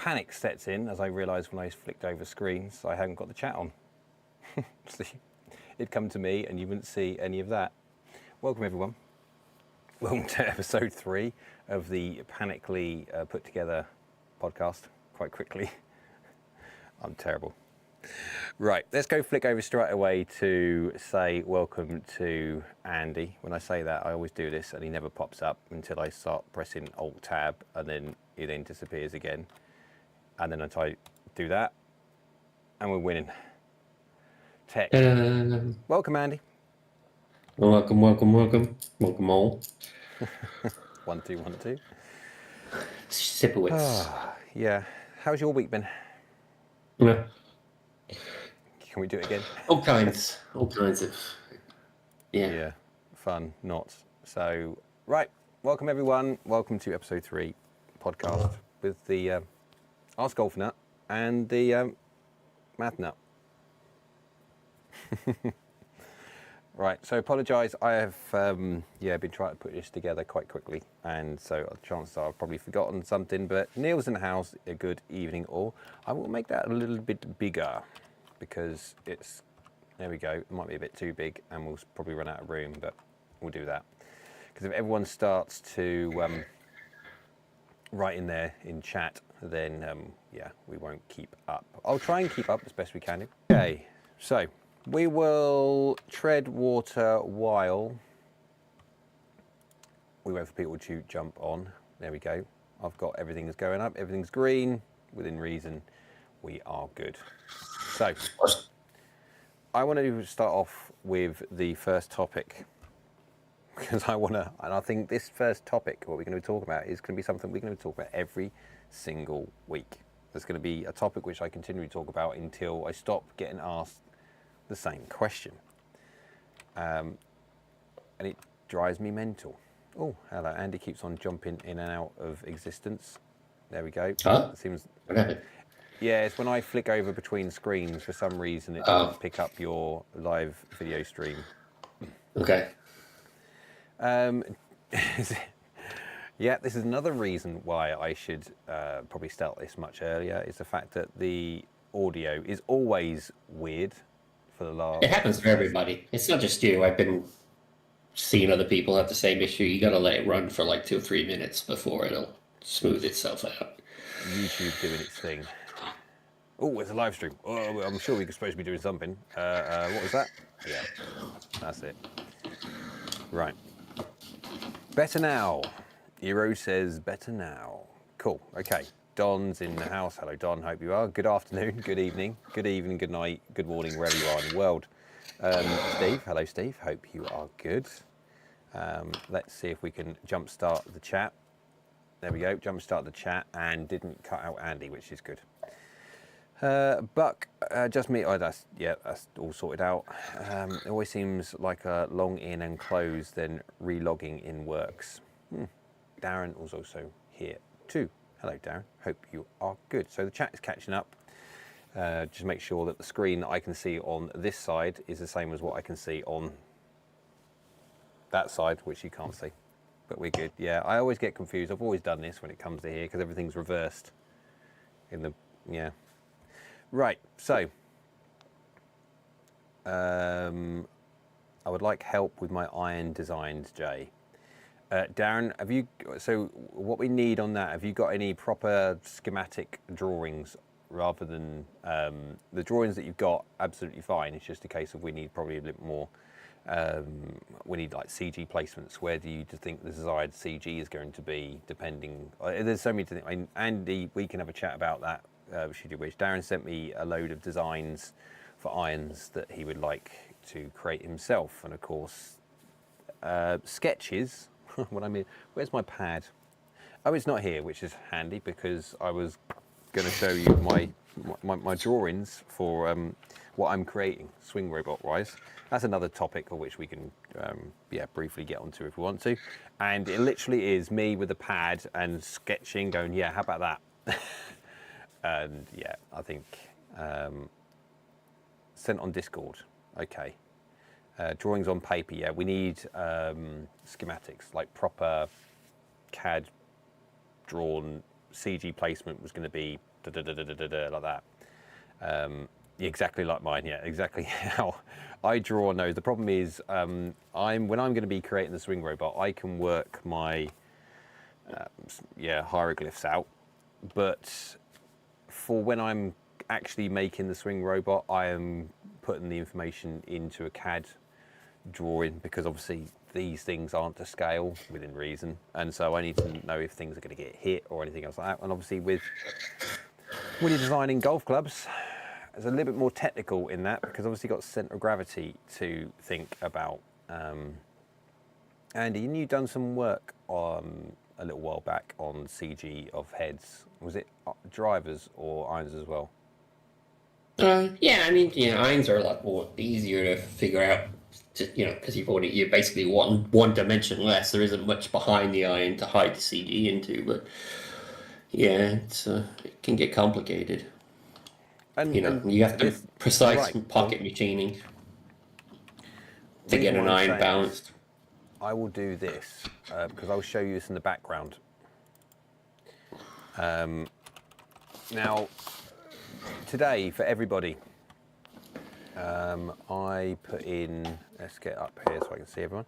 panic sets in as I realised when I flicked over screens I hadn't got the chat on. So it'd come to me and you wouldn't see any of that. Welcome everyone. Welcome to episode 3 of the panically put together podcast quite quickly. I'm terrible. Right, let's go flick over straight away to say welcome to Andy. When I say that, I always do this and he never pops up until I start pressing Alt Tab and then he then disappears again. And then I try to do that and we're winning. Tech. Welcome, Andy. Welcome all. 1, 2, 1, 2. Sipowitz. Yeah. How's your week been? Yeah. Can we do it again? All kinds of. Yeah. Fun, not. So, right. Welcome everyone. Welcome to episode 3 podcast with the AskGolfNut and the Math Nut. Right, so apologise. I have been trying to put this together quite quickly, and so chances are I've probably forgotten something. But Neil's in the house. A good evening, all. I will make that a little bit bigger because it's there we go. It might be a bit too big, and we'll probably run out of room. But we'll do that because if everyone starts to write in there in chat, then we won't keep up. I'll try and keep up as best we can. Okay, so. We will tread water while we wait for people to jump on. There we go. I've got everything is going up. Everything's green. Within reason, we are good. So, I want to start off with the first topic because I think this first topic, what we're going to talk about, is going to be something we're going to talk about every single week. There's going to be a topic which I continually talk about until I stop getting asked the same question, and it drives me mental. Oh, hello, Andy keeps on jumping in and out of existence. There we go. Huh? It seems. Okay. Yeah, it's when I flick over between screens for some reason it doesn't pick up your live video stream. Okay. Yeah, this is another reason why I should probably start this much earlier. Is the fact that the audio is always weird. It happens for everybody. It's not just you. I've been seeing other people have the same issue. You got to let it run for like 2 or 3 minutes before it'll smooth itself out. YouTube doing its thing. Oh, it's a live stream. Oh, I'm sure we're supposed to be doing something. What was that? Yeah, that's it. Right. Better now. Eero says better now. Cool. Okay. Don's in the house. Hello, Don. Hope you are. Good afternoon, good evening, good night, good morning, wherever you are in the world. Steve. Hello, Steve. Hope you are good. Let's see if we can jumpstart the chat. There we go. Jumpstart the chat and didn't cut out Andy, which is good. Buck, just me. Oh, that's all sorted out. It always seems like a long in and close, then re-logging in works. Darren was also here too. Hello, Darren. Hope you are good. So the chat is catching up. Just make sure that the screen that I can see on this side is the same as what I can see on that side, which you can't see. But we're good. Yeah, I always get confused. I've always done this when it comes to here because everything's reversed. Right, so I would like help with my iron designs, Jay. Darren, so what we need on that, have you got any proper schematic drawings rather than the drawings that you've got? Absolutely fine. It's just a case of we need probably a bit more, we need like CG placements. Where do you think the desired CG is going to be depending? There's so many things. I mean, Andy, we can have a chat about that, should you wish. Darren sent me a load of designs for irons that he would like to create himself. And of course, sketches. What I mean, where's my pad? Oh, it's not here, which is handy because I was going to show you my drawings for what I'm creating, swing robot wise. That's another topic of which we can briefly get onto if we want to. And it literally is me with a pad and sketching, going, yeah, how about that? And yeah, I think sent on Discord. Okay. Drawings on paper, yeah. We need schematics, like proper CAD drawn CG placement was going to be like that. Exactly like mine, yeah, exactly how I draw on those. The problem is, when I'm going to be creating the swing robot, I can work my hieroglyphs out, but for when I'm actually making the swing robot, I am putting the information into a CAD drawing, because obviously these things aren't to scale within reason, and so I need to know if things are going to get hit or anything else like that. And obviously when you're designing golf clubs, it's a little bit more technical in that, because obviously you've got centre of gravity to think about. Andy, you've done some work on a little while back on CG of heads. Was it drivers or irons as well? Yeah, I mean, irons are a lot more easier to figure out, because you're basically one dimension less. There isn't much behind the iron to hide the CG into, but yeah, it can get complicated. And you have to precise pocket machining to get an iron balanced. I will do this because I'll show you this in the background. Now, today for everybody, I put in, let's get up here so I can see everyone.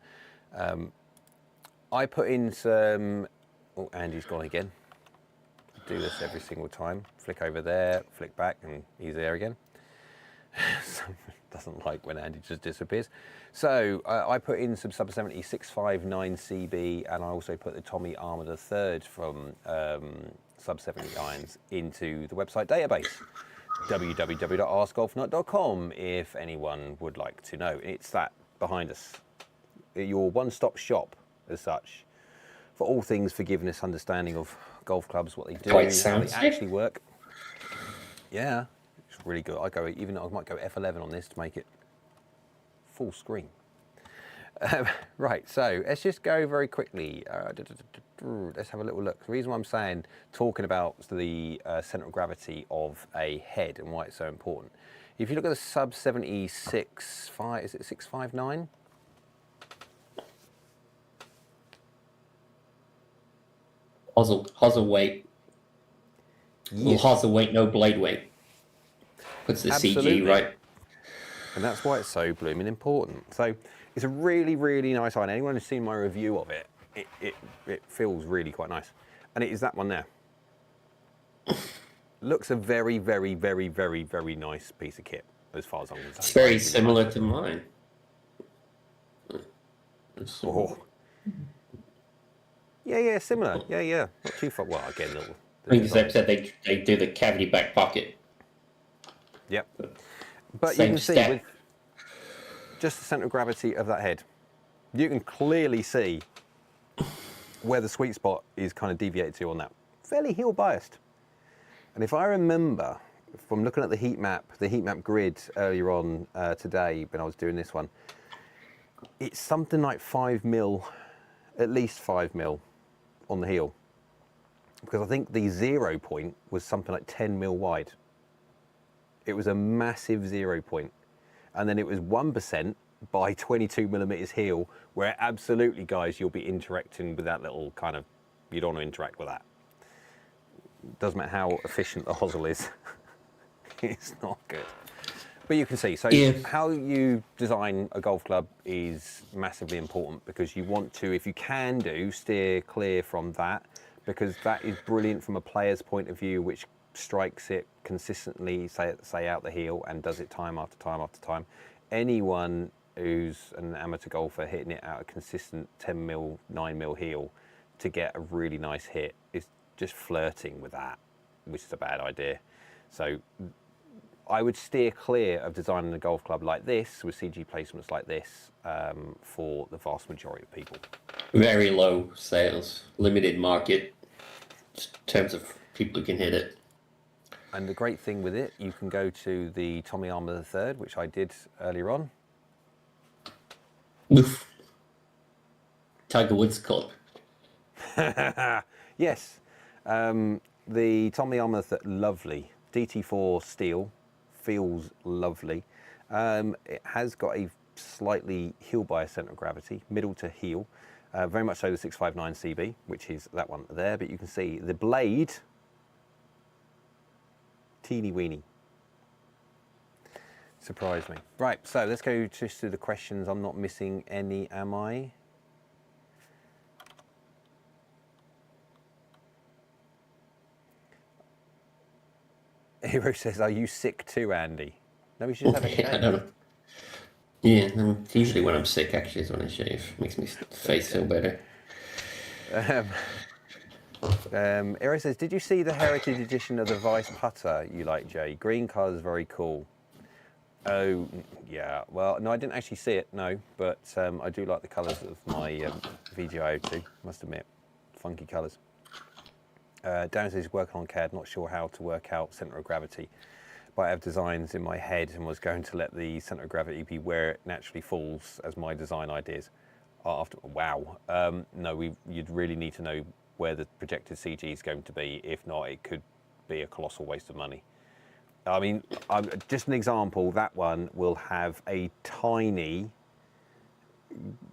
I put in some, oh, Andy's gone again. Do this every single time. Flick over there, flick back, and he's there again. Doesn't like when Andy just disappears. So I put in some sub 70 659 CB, and I also put the Tommy Armour III from sub 70 irons into the website database, www.askgolfnut.com, if anyone would like to know. It's that behind us, your one-stop shop as such for all things forgiveness, understanding of golf clubs, what they do, how they actually work. Yeah, it's really good. I might go F11 on this to make it full screen. Right, so let's just go very quickly. Let's have a little look. The reason why I'm talking about the center of gravity of a head and why it's so important. If you look at the sub 76, is it 659? Hosel weight. Yes. Hosel weight, no blade weight. Puts the CG right. And that's why it's so blooming important. So it's a really, really nice iron. Anyone who's seen my review of it, it feels really quite nice. And it is that one there. Looks a very, very, very, very, very nice piece of kit, as far as I'm concerned. It's very similar to mine. Oh. Yeah, similar. Yeah. Not too far. Well, again, little. Except that they do the cavity back pocket. Yep. But you can see with just the centre of gravity of that head, you can clearly see where the sweet spot is kind of deviated to on that. Fairly heel biased. And if I remember from looking at the heat map grid earlier on today when I was doing this one, it's something like 5 mil, at least 5 mil on the heel. Because I think the 0 point was something like 10 mil wide. It was a massive 0 point. And then it was 1% by 22 millimeters heel, where absolutely, guys, you'll be interacting with that little kind of, you don't want to interact with that. Doesn't matter how efficient the hosel is. It's not good. But you can see, so how you design a golf club is massively important, because you want to, if you can steer clear from that, because that is brilliant from a player's point of view, which strikes it consistently, say out the heel, and does it time after time after time. Anyone who's an amateur golfer hitting it out a consistent 10 mil, 9 mil heel to get a really nice hit is just flirting with that, which is a bad idea. So I would steer clear of designing a golf club like this, with CG placements like this, for the vast majority of people. Very low sales, limited market in terms of people who can hit it. And the great thing with it, you can go to the Tommy Armour III, which I did earlier on. Oof. Tiger Woods club. Yes. The Tommy Armour III, lovely. DT4 steel, feels lovely. It has got a slightly heel bias centre of gravity, middle to heel. Very much so the 659 CB, which is that one there. But you can see the blade Teeny weeny. Surprised me. Right, so let's go just through the questions. I'm not missing any, am I? Hero says, are you sick too, Andy? No, we should just have a I shave. don't know. Yeah, usually when I'm sick, actually, is when I shave. Makes my face feel better. Hero says, did you see the Heritage Edition of the Vice putter you like, Jay? Green colour is very cool. Oh, yeah. Well, no, I didn't actually see it, no. But I do like the colours of my VGIO2, must admit. Funky colours. Darren says he's working on CAD, not sure how to work out centre of gravity. But I have designs in my head and was going to let the centre of gravity be where it naturally falls as my design ideas. Wow. No, you'd really need to know where the projected CG is going to be. If not, it could be a colossal waste of money. I mean, just an example, that one will have a tiny,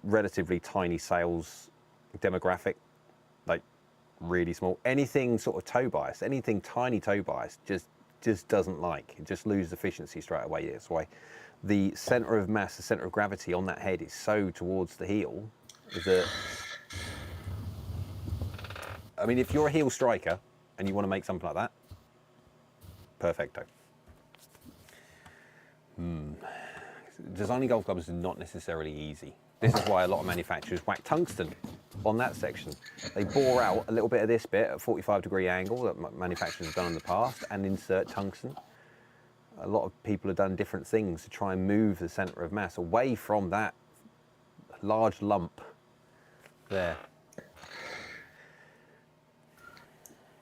relatively tiny sales demographic, like really small. Anything sort of toe bias, anything tiny toe bias, just doesn't like. It just loses efficiency straight away. That's why the center of mass, the center of gravity on that head is so towards the heel that, I mean, if you're a heel striker and you want to make something like that, perfecto. Designing golf clubs is not necessarily easy. This is why a lot of manufacturers whack tungsten on that section. They bore out a little bit of this bit at a 45-degree angle that manufacturers have done in the past and insert tungsten. A lot of people have done different things to try and move the center of mass away from that large lump there.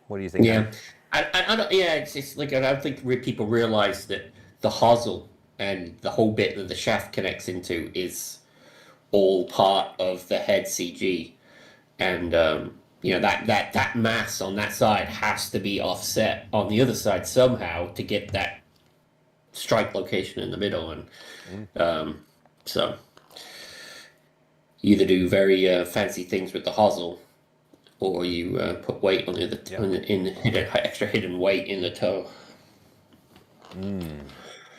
What do you think? Yeah, I don't. Yeah, it's like I don't think people realize that the hosel and the whole bit that the shaft connects into is all part of the head CG, and you know that mass on that side has to be offset on the other side somehow to get that strike location in the middle, and so you either do very fancy things with the hosel, or you put weight on the other extra hidden weight in the toe.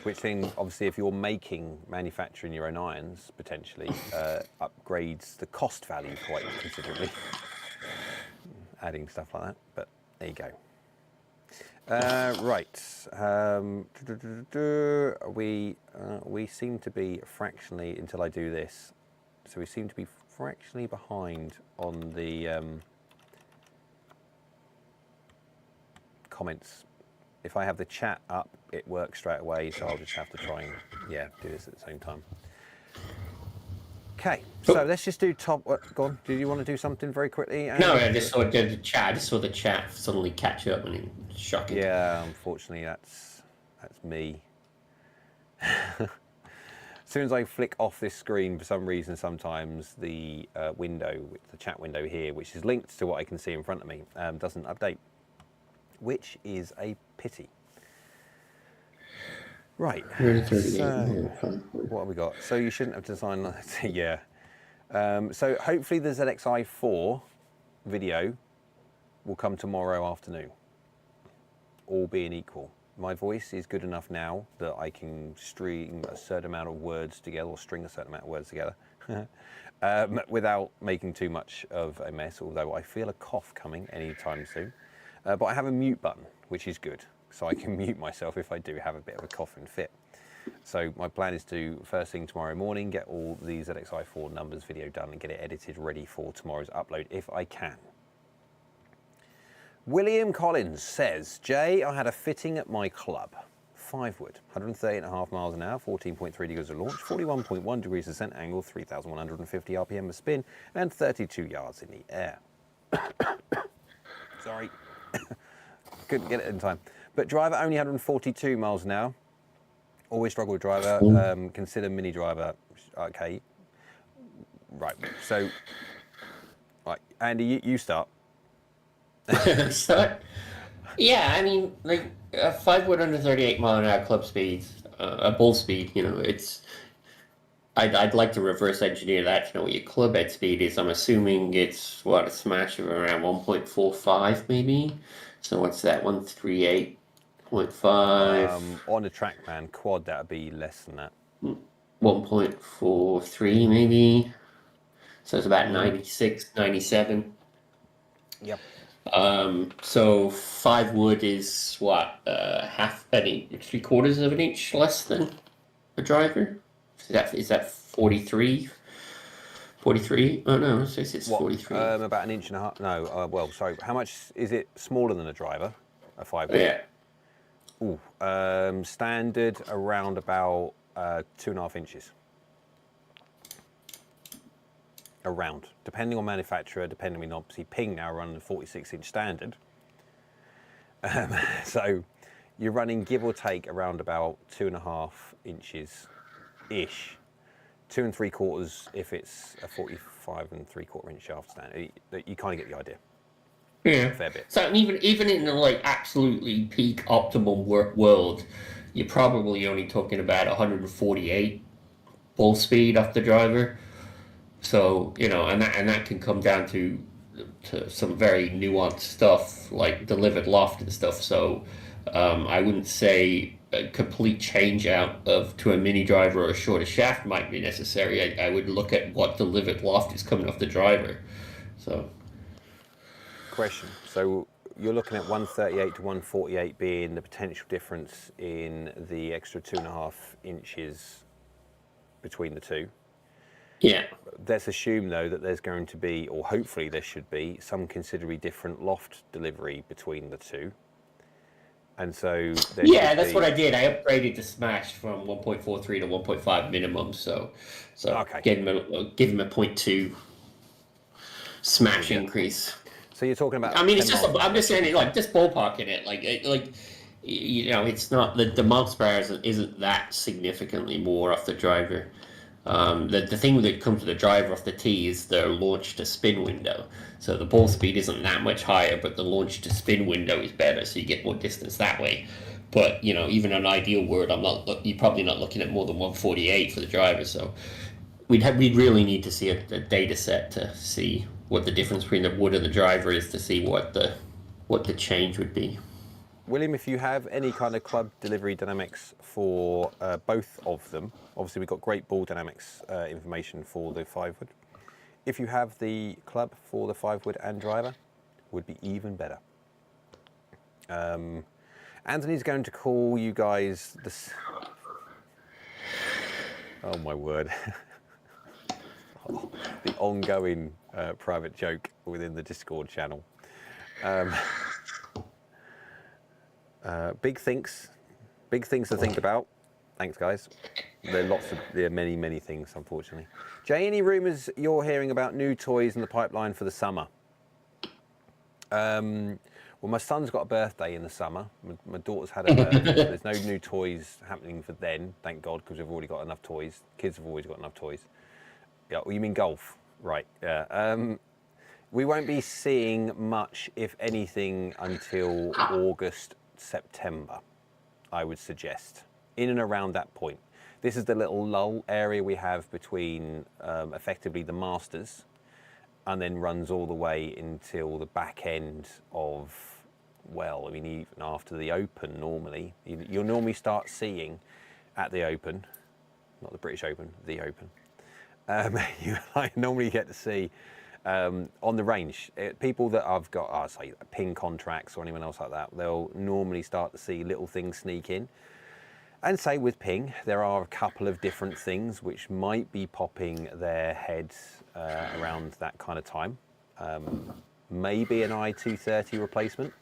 Which thing, obviously, if you're manufacturing your own irons, potentially upgrades the cost value quite considerably. Adding stuff like that, but there you go. Right, we seem to be fractionally, until I do this, so we seem to be fractionally behind on the comments. If I have the chat up, it works straight away, so I'll just have to try and, do this at the same time. Okay, so let's just do top. Go on. Do you want to do something very quickly? No, I just saw the chat. I just saw the chat suddenly catch up, and it's shocking. Yeah, unfortunately, that's me. As soon as I flick off this screen, for some reason, sometimes the the chat window here, which is linked to what I can see in front of me, doesn't update, which is a pity. Right, so what have we got? So you shouldn't have designed that, yeah. So hopefully the ZXi4 video will come tomorrow afternoon, all being equal. My voice is good enough now that I can string a certain amount of words together, or string a certain amount of words together, without making too much of a mess, although I feel a cough coming anytime soon. But I have a mute button, which is good, so I can mute myself if I do have a bit of a cough and fit. So my plan is to, first thing tomorrow morning, get all the ZXi4 numbers video done and get it edited ready for tomorrow's upload, if I can. William Collins says, Jay, I had a fitting at my club. 5-wood, 138.5 miles an hour, 14.3 degrees of launch, 41.1 degrees descent angle, 3,150 RPM of spin, and 32 yards in the air. Sorry. Couldn't get it in time. But driver only 142 miles an hour. Always struggle with driver. Consider mini driver. Okay. Right. So, right, Andy, you start. So, yeah, I mean, like a 5-wood under 38 mile an hour club speed, a ball speed. You know, it's. I'd like to reverse engineer that to know what your club head speed is. I'm assuming it's what, a smash of around 1.45 maybe. So what's that? 138. 0.5. On a TrackMan quad, that would be less than that. 1.43 maybe. So it's about 96, 97. Yep. So 5 wood is what, half an inch, 3/4 of an inch less than a driver? Is that 43? 43? Oh no, it says it's 43. About an inch and a half. No, well, sorry. How much is it smaller than a driver? A 5 wood? Yeah. Ooh, standard around about 2.5 inches. Around, depending on manufacturer, depending on obviously Ping now running a 46-inch standard. So you're running give or take around about 2.5 inches ish. 2 3/4 if it's a 45 3/4 inch shaft standard. You kind of get the idea. Yeah. Fair bit. So even in the like absolutely peak optimum world, you're probably only talking about 148 ball speed off the driver. So and that can come down to some very nuanced stuff like delivered loft and stuff. So I wouldn't say a complete change out to a mini driver or a shorter shaft might be necessary. I would look at what delivered loft is coming off the driver. So. Question. So you're looking at 138 to 148 being the potential difference in the extra 2.5 inches between the two. Yeah. Let's assume though that there's going to be, or hopefully there should be, some considerably different loft delivery between the two. And so that's what I did. I upgraded the Smash from 1.43 to 1.5 minimum. So okay. give him a 0.2 Smash increase. So you're talking about. I mean, it's just. I'm just saying, like, just ballparking it. It's not the miles per hour isn't that significantly more off the driver. The thing that comes to the driver off the tee is the launch to spin window. So the ball speed isn't that much higher, but the launch to spin window is better, so you get more distance that way. But even an ideal world, you're probably not looking at more than 148 for the driver. So we'd really need to see a data set to see what the difference between the wood and the driver is to see what the change would be. William, if you have any kind of club delivery dynamics for both of them, obviously we've got great ball dynamics information for the 5 wood. If you have the club for the 5 wood and driver, would be even better. Anthony's going to call you guys this. Oh my word. The ongoing private joke within the Discord channel. Big things to think about. Thanks, guys. There are many things, unfortunately. Jay, any rumours you're hearing about new toys in the pipeline for the summer? Well, my son's got a birthday in the summer. My daughter's had a birthday. There's no new toys happening for then, thank God, because we've already got enough toys. Kids have always got enough toys. Yeah, well, you mean golf? Right, yeah. We won't be seeing much, if anything, until August, September, I would suggest, in and around that point. This is the little lull area we have between effectively the Masters and then runs all the way until the back end of, well, I mean, even after the Open normally. You'll normally start seeing at the Open, not the British Open, the Open. You normally get to see on the range, people that I've got, say, Ping contracts or anyone else like that, they'll normally start to see little things sneak in. And say with Ping, there are a couple of different things which might be popping their heads around that kind of time. Maybe an i230 replacement,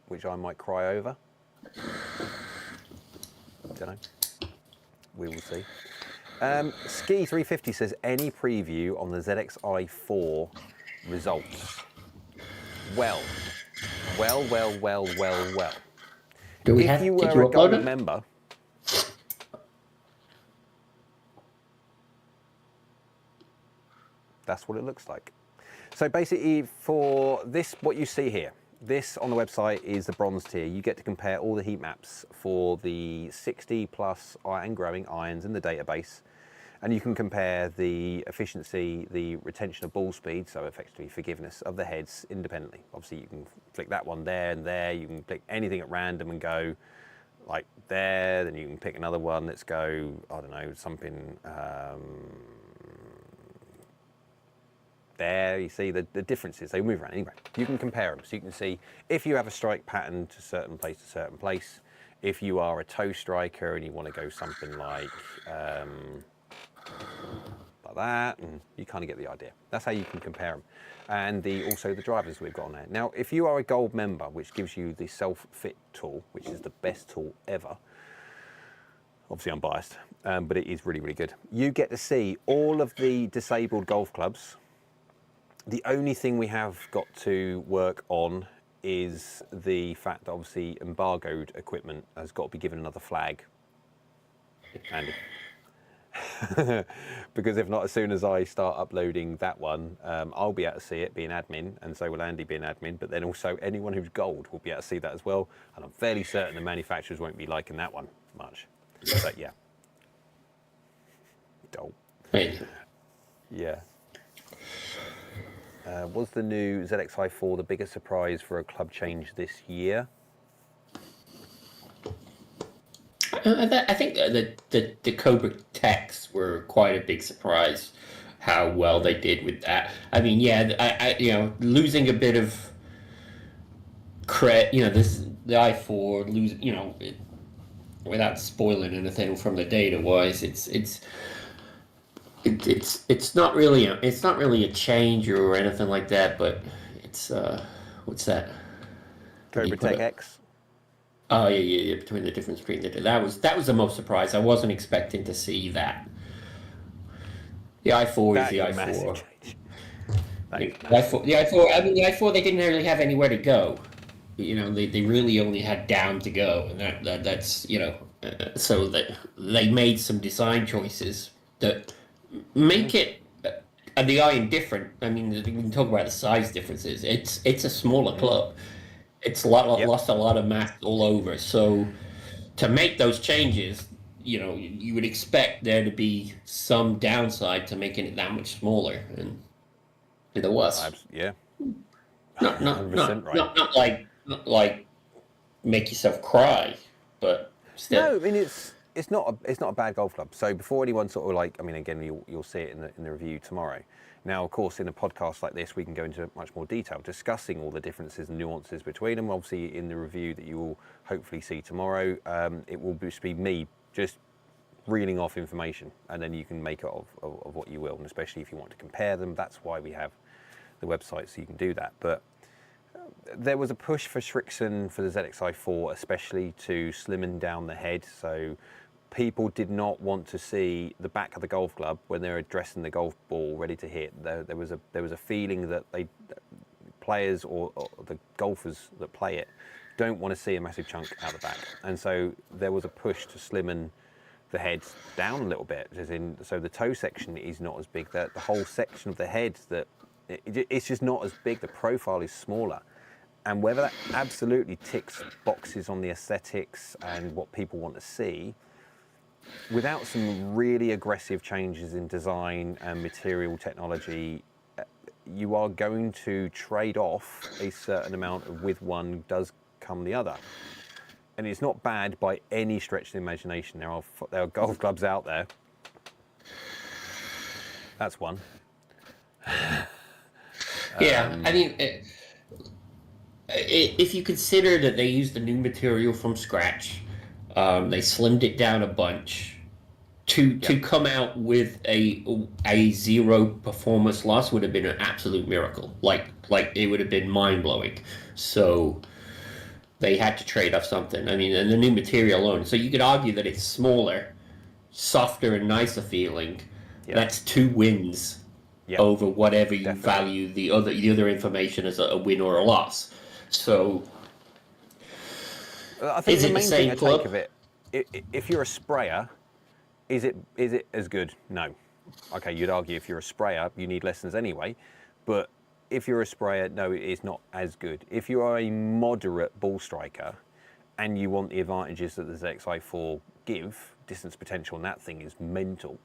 which I might cry over. Don't know. We will see. Ski350 says, any preview on the ZXi4 results? Well. Do we if you were a gold member, that's what it looks like. So basically for this, what you see here, this on the website is the bronze tier. You get to compare all the heat maps for the 60 plus and growing irons in the database. And you can compare the efficiency, the retention of ball speed, so effectively forgiveness of the heads independently. Obviously, you can flick that one there and there. You can click anything at random and go like there. Then you can pick another one. Let's go, I don't know, something there. You see the differences. They move around anyway. You can compare them. So you can see if you have a strike pattern to certain place. If you are a toe striker and you want to go something like that, and you kind of get the idea. That's how you can compare them. And also the drivers we've got on there. Now, if you are a gold member, which gives you the self-fit tool, which is the best tool ever, obviously I'm biased, but it is really, really good. You get to see all of the disabled golf clubs. The only thing we have got to work on is the fact that obviously embargoed equipment has got to be given another flag. Andy. Because if not, as soon as I start uploading that one, I'll be able to see it being admin, and so will Andy being admin, but then also anyone who's gold will be able to see that as well, and I'm fairly certain the manufacturers won't be liking that one much. But yeah. Dull. Yeah. Was the new ZXi4 the biggest surprise for a club change this year? I think the Cobra Techs were quite a big surprise. How well they did with that. I mean, yeah, losing a bit of credit. The i4 without spoiling anything from the data wise, it's not really a change or anything like that. But it's what's that? Cobra Tech X. Oh yeah. Between the different screens, that was the most surprise. I wasn't expecting to see that. The i4 is the i4. The i4. I mean, the i4. They didn't really have anywhere to go. They really only had down to go, and that's so that they made some design choices that make it the iron different. I mean, we can talk about the size differences. It's a smaller club. It's lost a lot of mass all over. So to make those changes, you would expect there to be some downside to making it that much smaller, and there was. Yeah. Not like make yourself cry, but still. No, I mean it's not a bad golf club. So before anyone sort of like, I mean, again, you'll see it in the review tomorrow. Now, of course, in a podcast like this, we can go into much more detail, discussing all the differences and nuances between them. Obviously, in the review that you will hopefully see tomorrow, it will just be me just reeling off information, and then you can make it of what you will, and especially if you want to compare them, that's why we have the website, so you can do that. But there was a push for Srixon for the ZXi4, especially to slimmen down the head, so people did not want to see the back of the golf club when they're addressing the golf ball ready to hit. There was a feeling that players or the golfers that play it don't want to see a massive chunk out the back, and so there was a push to slimmen the head down a little bit, so the toe section is not as big. The whole section of the head, it's just not as big. The profile is smaller, and whether that absolutely ticks boxes on the aesthetics and what people want to see, without some really aggressive changes in design and material technology, you are going to trade off a certain amount of with one does come the other. And it's not bad by any stretch of the imagination. There are golf clubs out there. That's one. Yeah, I mean, if you consider that they used the new material from scratch, they slimmed it down a bunch to come out with a zero performance loss would have been an absolute miracle. Like it would have been mind blowing. So they had to trade off something. I mean, and the new material alone. So you could argue that it's smaller, softer, and nicer feeling. Yep. That's 2 wins over whatever you value the other information as a win or a loss. So I think the main thing I take of it, if you're a sprayer, is it as good? No. Okay, you'd argue if you're a sprayer, you need lessons anyway, but if you're a sprayer, no, it is not as good. If you are a moderate ball striker and you want the advantages that the ZXi4 give, distance potential and that thing is mental,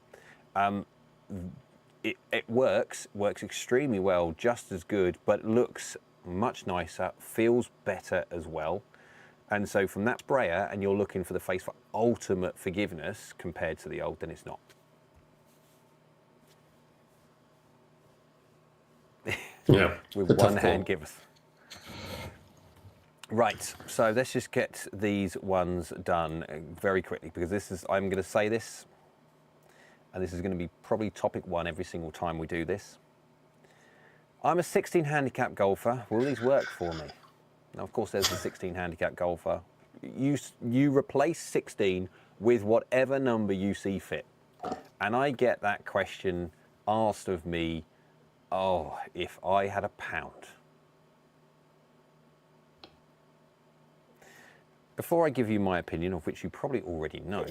It works extremely well, just as good, but looks much nicer, feels better as well. And so from that brayer, and you're looking for the face for ultimate forgiveness compared to the old, then it's not. Yeah, With one hand giveth. Right, so let's just get these ones done very quickly, because this is, I'm going to say this, and this is going to be probably topic one every single time we do this. I'm a 16 handicap golfer. Will these work for me? Now, of course, there's the 16 handicap golfer. You replace 16 with whatever number you see fit. And I get that question asked of me, oh, if I had £1. Before I give you my opinion, of which you probably already know,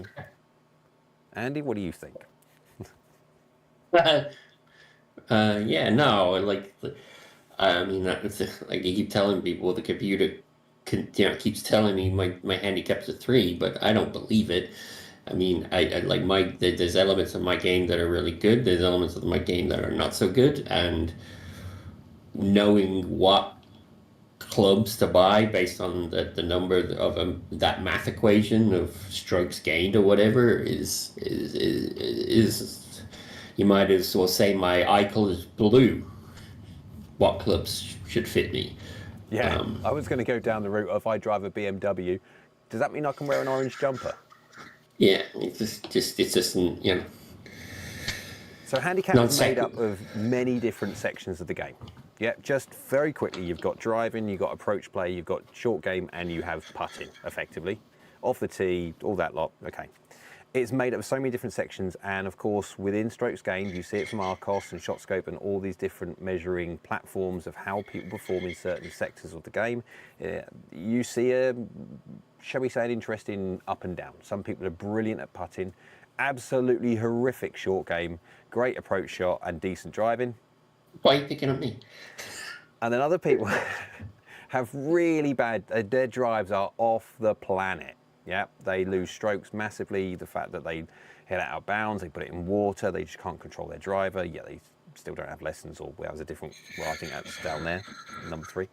Andy, what do you think? Yeah, no, like, I mean, that's like you keep telling people the computer keeps telling me my handicap's a 3, but I don't believe it. I mean, I like there's elements of my game that are really good. There's elements of my game that are not so good, and knowing what clubs to buy based on the number of that math equation of strokes gained or whatever is you might as well say my eye color is blue. What clubs should fit me? Yeah, I was going to go down the route of I drive a BMW. Does that mean I can wear an orange jumper? Yeah, it's just you know. So handicap is made up of many different sections of the game. Yeah, just very quickly, you've got driving, you've got approach play, you've got short game, and you have putting, effectively. Off the tee, all that lot, okay. It's made up of so many different sections, and of course, within strokes gained, you see it from Arcos and ShotScope and all these different measuring platforms of how people perform in certain sectors of the game. You see a, shall we say, an interest in up and down. Some people are brilliant at putting, absolutely horrific short game, great approach shot, and decent driving. Why are you picking on me? And then other people have really bad, their drives are off the planet. Yeah, they lose strokes massively. The fact that they hit it out of bounds, they put it in water, they just can't control their driver. Yeah, they still don't have lessons, or that was a different, well, I think that's down there, number 3.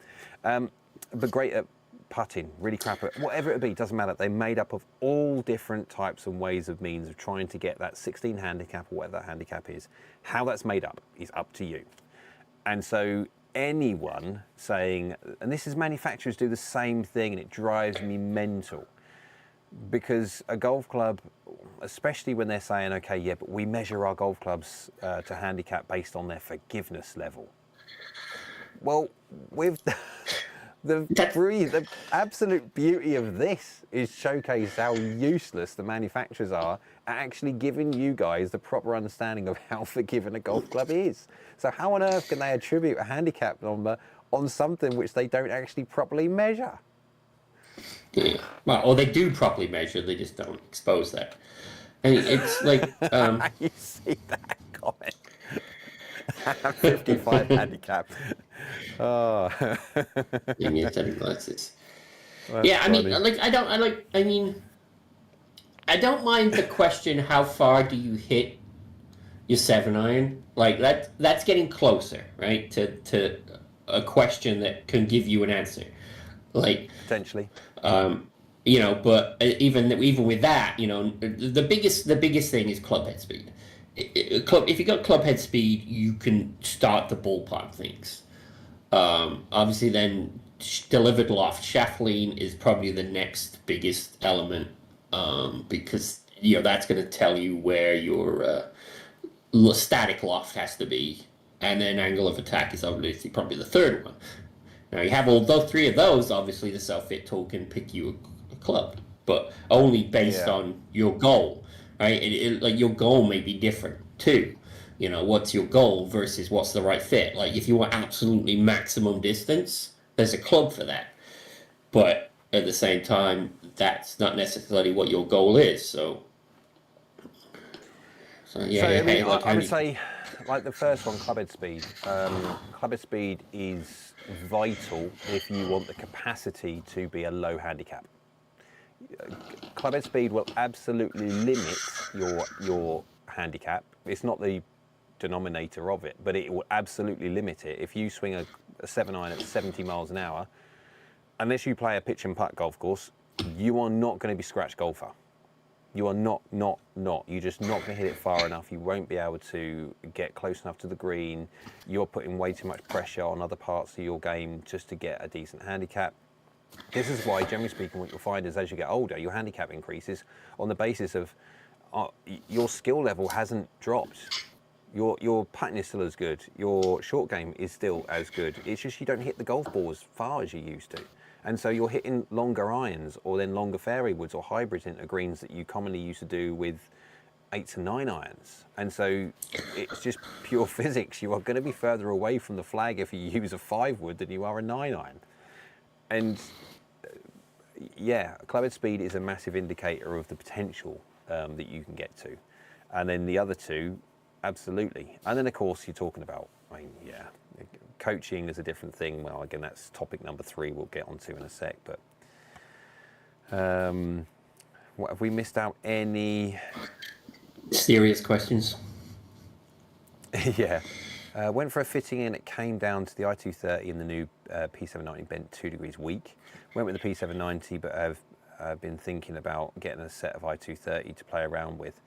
But great at putting, really crap at whatever it be, doesn't matter. They're made up of all different types and ways of means of trying to get that 16 handicap, or whatever that handicap is. How that's made up is up to you. And so anyone saying, and this is manufacturers do the same thing, and it drives me mental. Because a golf club, especially when they're saying, okay, yeah, but we measure our golf clubs to handicap based on their forgiveness level. Well, with the absolute beauty of this is showcase how useless the manufacturers are at actually giving you guys the proper understanding of how forgiving a golf club is. So how on earth can they attribute a handicap number on something which they don't actually properly measure? Yeah. Well, or they do properly measure, they just don't expose that. I mean, it's like you see that comment. 55 handicap. Oh. yeah, glasses. That's yeah, I funny. mean, like I don't mind the question, how far do you hit your 7-iron? Like that's getting closer, right? To a question that can give you an answer. Like potentially. You know, but even with that, you know, the biggest thing is club head speed. If you got club head speed, you can start to ballpark things. Obviously, then delivered loft, shaft lean is probably the next biggest element, because you know that's going to tell you where your static loft has to be, and then angle of attack is obviously probably the third one. Now you have all those 3 of those. Obviously, the self-fit tool can pick you a club, but only based on your goal, right? Like your goal may be different too. You know, what's your goal versus what's the right fit? Like if you want absolutely maximum distance, there's a club for that. But at the same time, that's not necessarily what your goal is. So yeah. So, I mean, I would say, like the first one, club head speed. Club head speed is vital if you want the capacity to be a low handicap. Club head speed will absolutely limit your handicap. It's not the denominator of it, but it will absolutely limit it. If you swing a 7-iron at 70 miles an hour, unless you play a pitch and putt golf course, you are not going to be scratch golfer. You are not. You're just not going to hit it far enough. You won't be able to get close enough to the green. You're putting way too much pressure on other parts of your game just to get a decent handicap. This is why, generally speaking, what you'll find is as you get older, your handicap increases on the basis of your skill level hasn't dropped. Your putting is still as good. Your short game is still as good. It's just you don't hit the golf ball as far as you used to. And so you're hitting longer irons or then longer fairway woods or hybrids into greens that you commonly used to do with 8 to 9 irons. And so it's just pure physics. You are going to be further away from the flag if you use a 5 wood than you are a 9 iron. And yeah, clubhead speed is a massive indicator of the potential that you can get to. And then the other two, absolutely. And then of course you're talking about, I mean, yeah, coaching is a different thing. Well, again, that's topic number 3 we'll get onto in a sec. But what, have we missed out any serious questions? Yeah. Went for a fitting in, it came down to the i230 and the new P790 bent 2 degrees weak. Went with the P790, but I've been thinking about getting a set of i230 to play around with.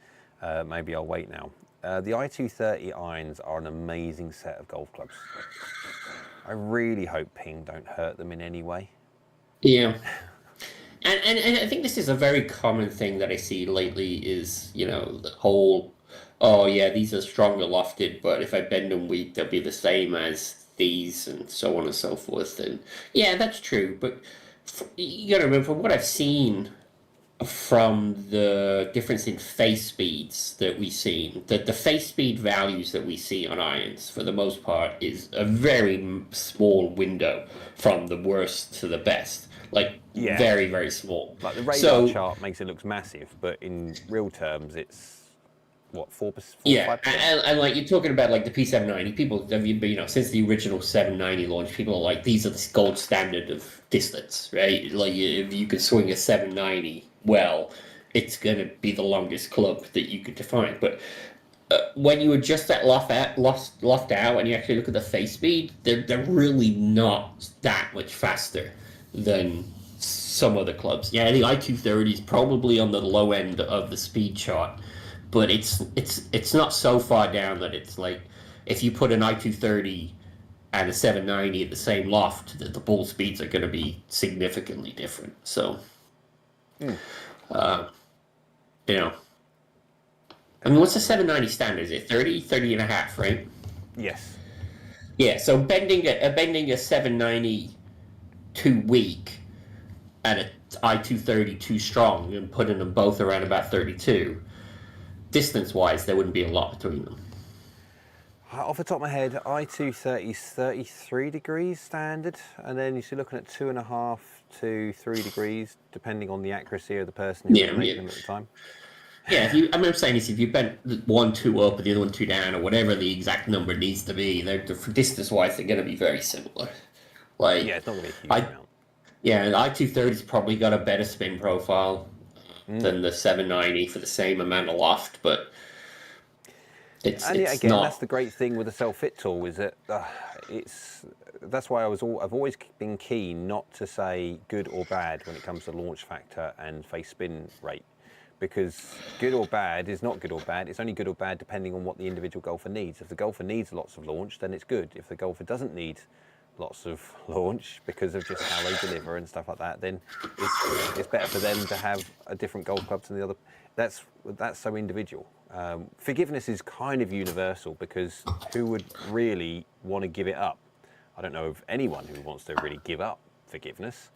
Maybe I'll wait now. The i230 irons are an amazing set of golf clubs. I really hope ping don't hurt them in any way. Yeah. And I think this is a very common thing that I see lately is, you know, the whole, oh yeah, these are stronger lofted, but if I bend them weak, they'll be the same as these and so on and so forth. And yeah, that's true. But you got to remember, from what I've seen from the difference in face speeds that we see, that the face speed values that we see on irons, for the most part, is a very small window from the worst to the best. Like, yeah, very, very small. Like the radar chart makes it look massive, but in real terms, it's what, 4%? Yeah, and like you're talking about like the P790, people, you know, since the original 790 launch, people are like, these are the gold standard of distance, right? Like if you can swing a 790 well, it's going to be the longest club that you could define. But when you adjust that loft out and you actually look at the face speed, they're really not that much faster than some other clubs. Yeah, the i230 is probably on the low end of the speed chart, but it's not so far down that it's like if you put an i230 and a 790 at the same loft, the ball speeds are going to be significantly different. So, you know, I mean, what's the 790 standard? Is it 30 and a half, right? Yes. Yeah, so bending a 790 too weak and an i230 too strong and putting them both around about 32, distance-wise, there wouldn't be a lot between them. Off the top of my head, i230 is 33 degrees standard, and then you're looking at 2.5 to 3 degrees, depending on the accuracy of the person who's making them at the time. Yeah, I'm saying is if you bent one 2 up and the other one 2 down, or whatever the exact number needs to be, for distance-wise, they're going to be very similar. Like, yeah, it's not going to be a huge amount. Yeah, and the i230's probably got a better spin profile than the 790 for the same amount of loft, but it's again, not. That's the great thing with the self-fit tool is that that's why I've always been keen not to say good or bad when it comes to launch factor and face spin rate, because good or bad is not good or bad. It's only good or bad depending on what the individual golfer needs. If the golfer needs lots of launch, then it's good. If the golfer doesn't need lots of launch because of just how they deliver and stuff like that, then it's better for them to have a different golf club than the other. That's so individual. Forgiveness is kind of universal, because who would really want to give it up? I don't know of anyone who wants to really give up forgiveness.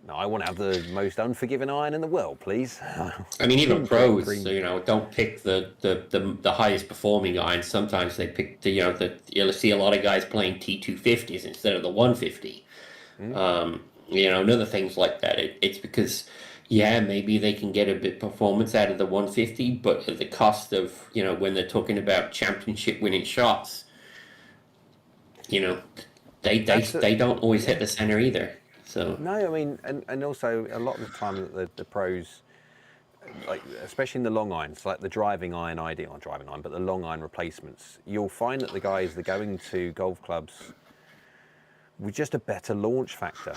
No, I want to have the most unforgiving iron in the world, please. I mean, even pros, you know, don't pick the highest performing iron. Sometimes they pick you'll see a lot of guys playing T250s instead of the 150. You know, and other things like that. It's because, yeah, maybe they can get a bit performance out of the 150, but at the cost of, you know, when they're talking about championship winning shots, you know, they don't always hit the center either. So no, I mean, and also a lot of the time the pros, like especially in the long irons, like the driving iron idea, not driving iron, but the long iron replacements, you'll find that the guys that are going to golf clubs with just a better launch factor.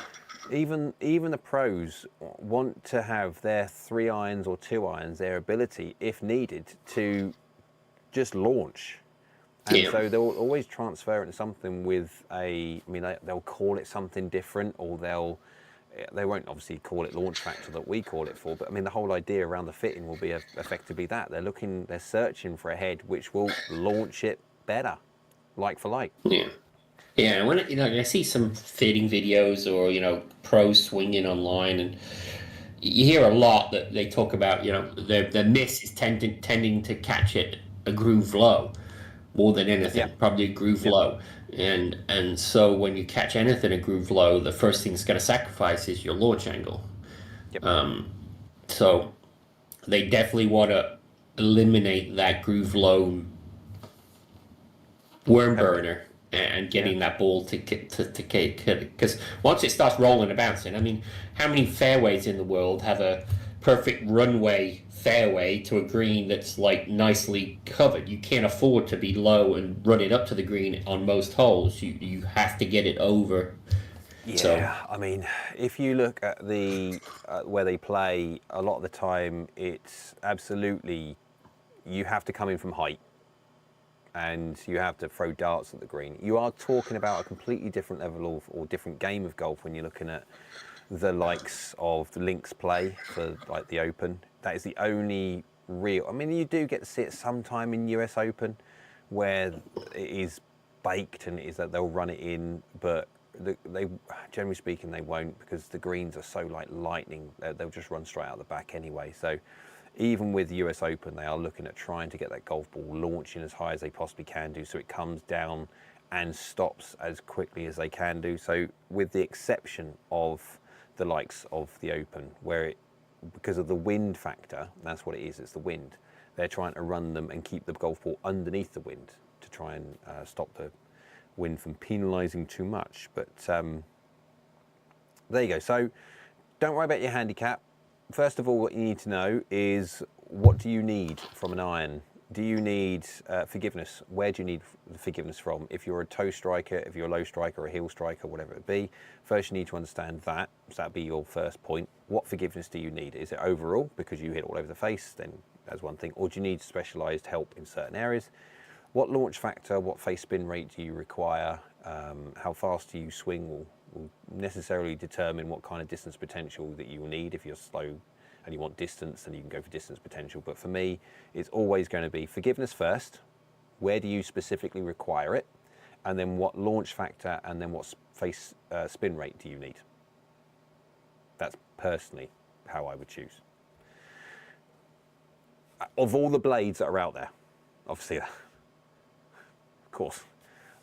Even the pros want to have their 3 irons or 2 irons, their ability, if needed, to just launch. And so they'll always transfer into something with they'll call it something different, or they won't obviously call it launch factor that we call it for, but I mean the whole idea around the fitting will be effectively that they're searching for a head which will launch it better, like for like. Yeah, when I see some fitting videos or pros swinging online, and you hear a lot that they talk about their miss is tending to catch it a groove low more than anything, probably a groove low, and so when you catch anything a groove low, the first thing it's going to sacrifice is your launch angle. So they definitely want to eliminate that groove low worm burner and getting that ball to because once it starts rolling and bouncing, I mean, how many fairways in the world have a perfect runway fairway to a green that's like nicely covered? You can't afford to be low and run it up to the green on most holes. You have to get it over. I mean, if you look at the where they play, a lot of the time it's absolutely, you have to come in from height and you have to throw darts at the green. You are talking about a completely different level of, or different game of golf when you're looking at the likes of the links play for like the Open. That is the only real, I mean, you do get to see it sometime in US Open where it is baked and it is that they'll run it in, but they generally speaking they won't, because the greens are so like lightning, they'll just run straight out the back anyway. So even with the US Open, they are looking at trying to get that golf ball launching as high as they possibly can do, so it comes down and stops as quickly as they can do. So with the exception of the likes of the Open, where because of the wind factor, that's what it is, it's the wind, they're trying to run them and keep the golf ball underneath the wind to try and stop the wind from penalising too much. But there you go. So don't worry about your handicap. First of all, what you need to know is, what do you need from an iron? Do you need forgiveness? Where do you need forgiveness from? If you're a toe striker, if you're a low striker, a heel striker, whatever it be, first you need to understand that. So that'd be your first point. What forgiveness do you need? Is it overall because you hit all over the face? Then that's one thing. Or do you need specialised help in certain areas? What launch factor, what face spin rate do you require? How fast do you swing will necessarily determine what kind of distance potential that you will need. If you're slow and you want distance, then you can go for distance potential. But for me, it's always going to be forgiveness first. Where do you specifically require it? And then what launch factor, and then what face spin rate do you need? That's personally how I would choose. Of all the blades that are out there, obviously, of course,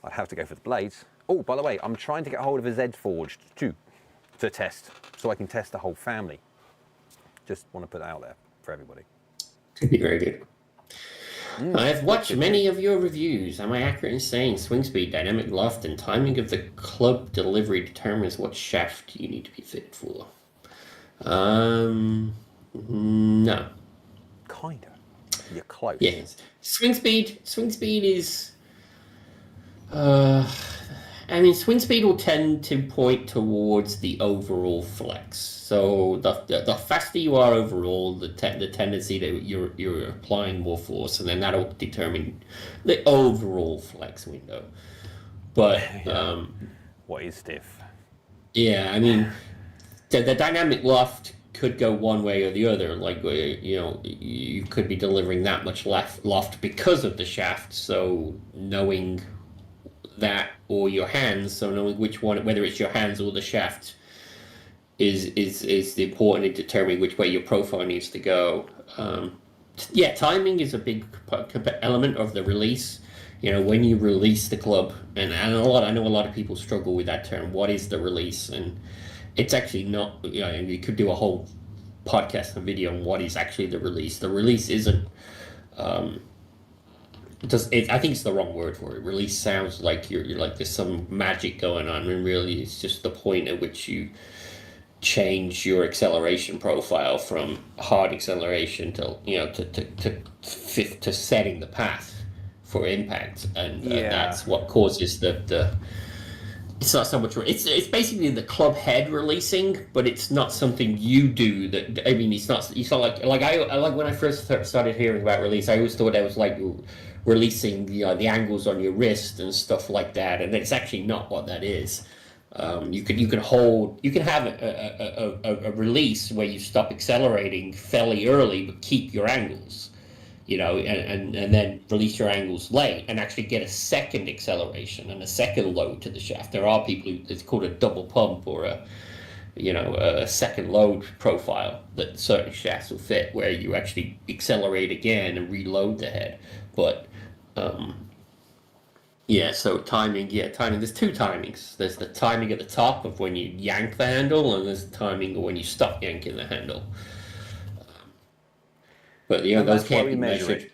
I'd have to go for the blades. Oh, by the way, I'm trying to get hold of a Z Forged too to test, so I can test the whole family. Just want to put that out there for everybody. Could be very good. I have watched many of your reviews. Am I accurate in saying swing speed, dynamic loft, and timing of the club delivery determines what shaft you need to be fitted for? No. Kinda. You're close. Yes. Swing speed is... swing speed will tend to point towards the overall flex. So the faster you are overall, the tendency that you're applying more force, and then that'll determine the overall flex window. But what is stiff? Yeah, I mean, the dynamic loft could go one way or the other. Like you could be delivering that much loft because of the shaft. So knowing that, or your hands, so knowing which one, whether it's your hands or the shaft, is important in determining which way your profile needs to go. Timing is a big element of the release. When you release the club, and I know a lot of people struggle with that term. What is the release? And it's actually not. You could do a whole podcast and video on what is actually the release. The release isn't. I think it's the wrong word for it. Release sounds like you're like there's some magic going on, and really it's just the point at which you change your acceleration profile from hard acceleration to to setting the path for impact, and Yeah. that's what causes the it's not so much. It's basically the club head releasing, but it's not something you do. That I mean, it's not. You saw like I like when I first started hearing about release, I always thought that was like releasing the angles on your wrist and stuff like that, and it's actually not what that is. You can have a release where you stop accelerating fairly early, but keep your angles, and then release your angles late and actually get a second acceleration and a second load to the shaft. There are people who, it's called a double pump or a second load profile that certain shafts will fit, where you actually accelerate again and reload the head. But so timing. There's two timings. There's the timing at the top of when you yank the handle, and there's the timing of when you stop yanking the handle. But those can't be measured.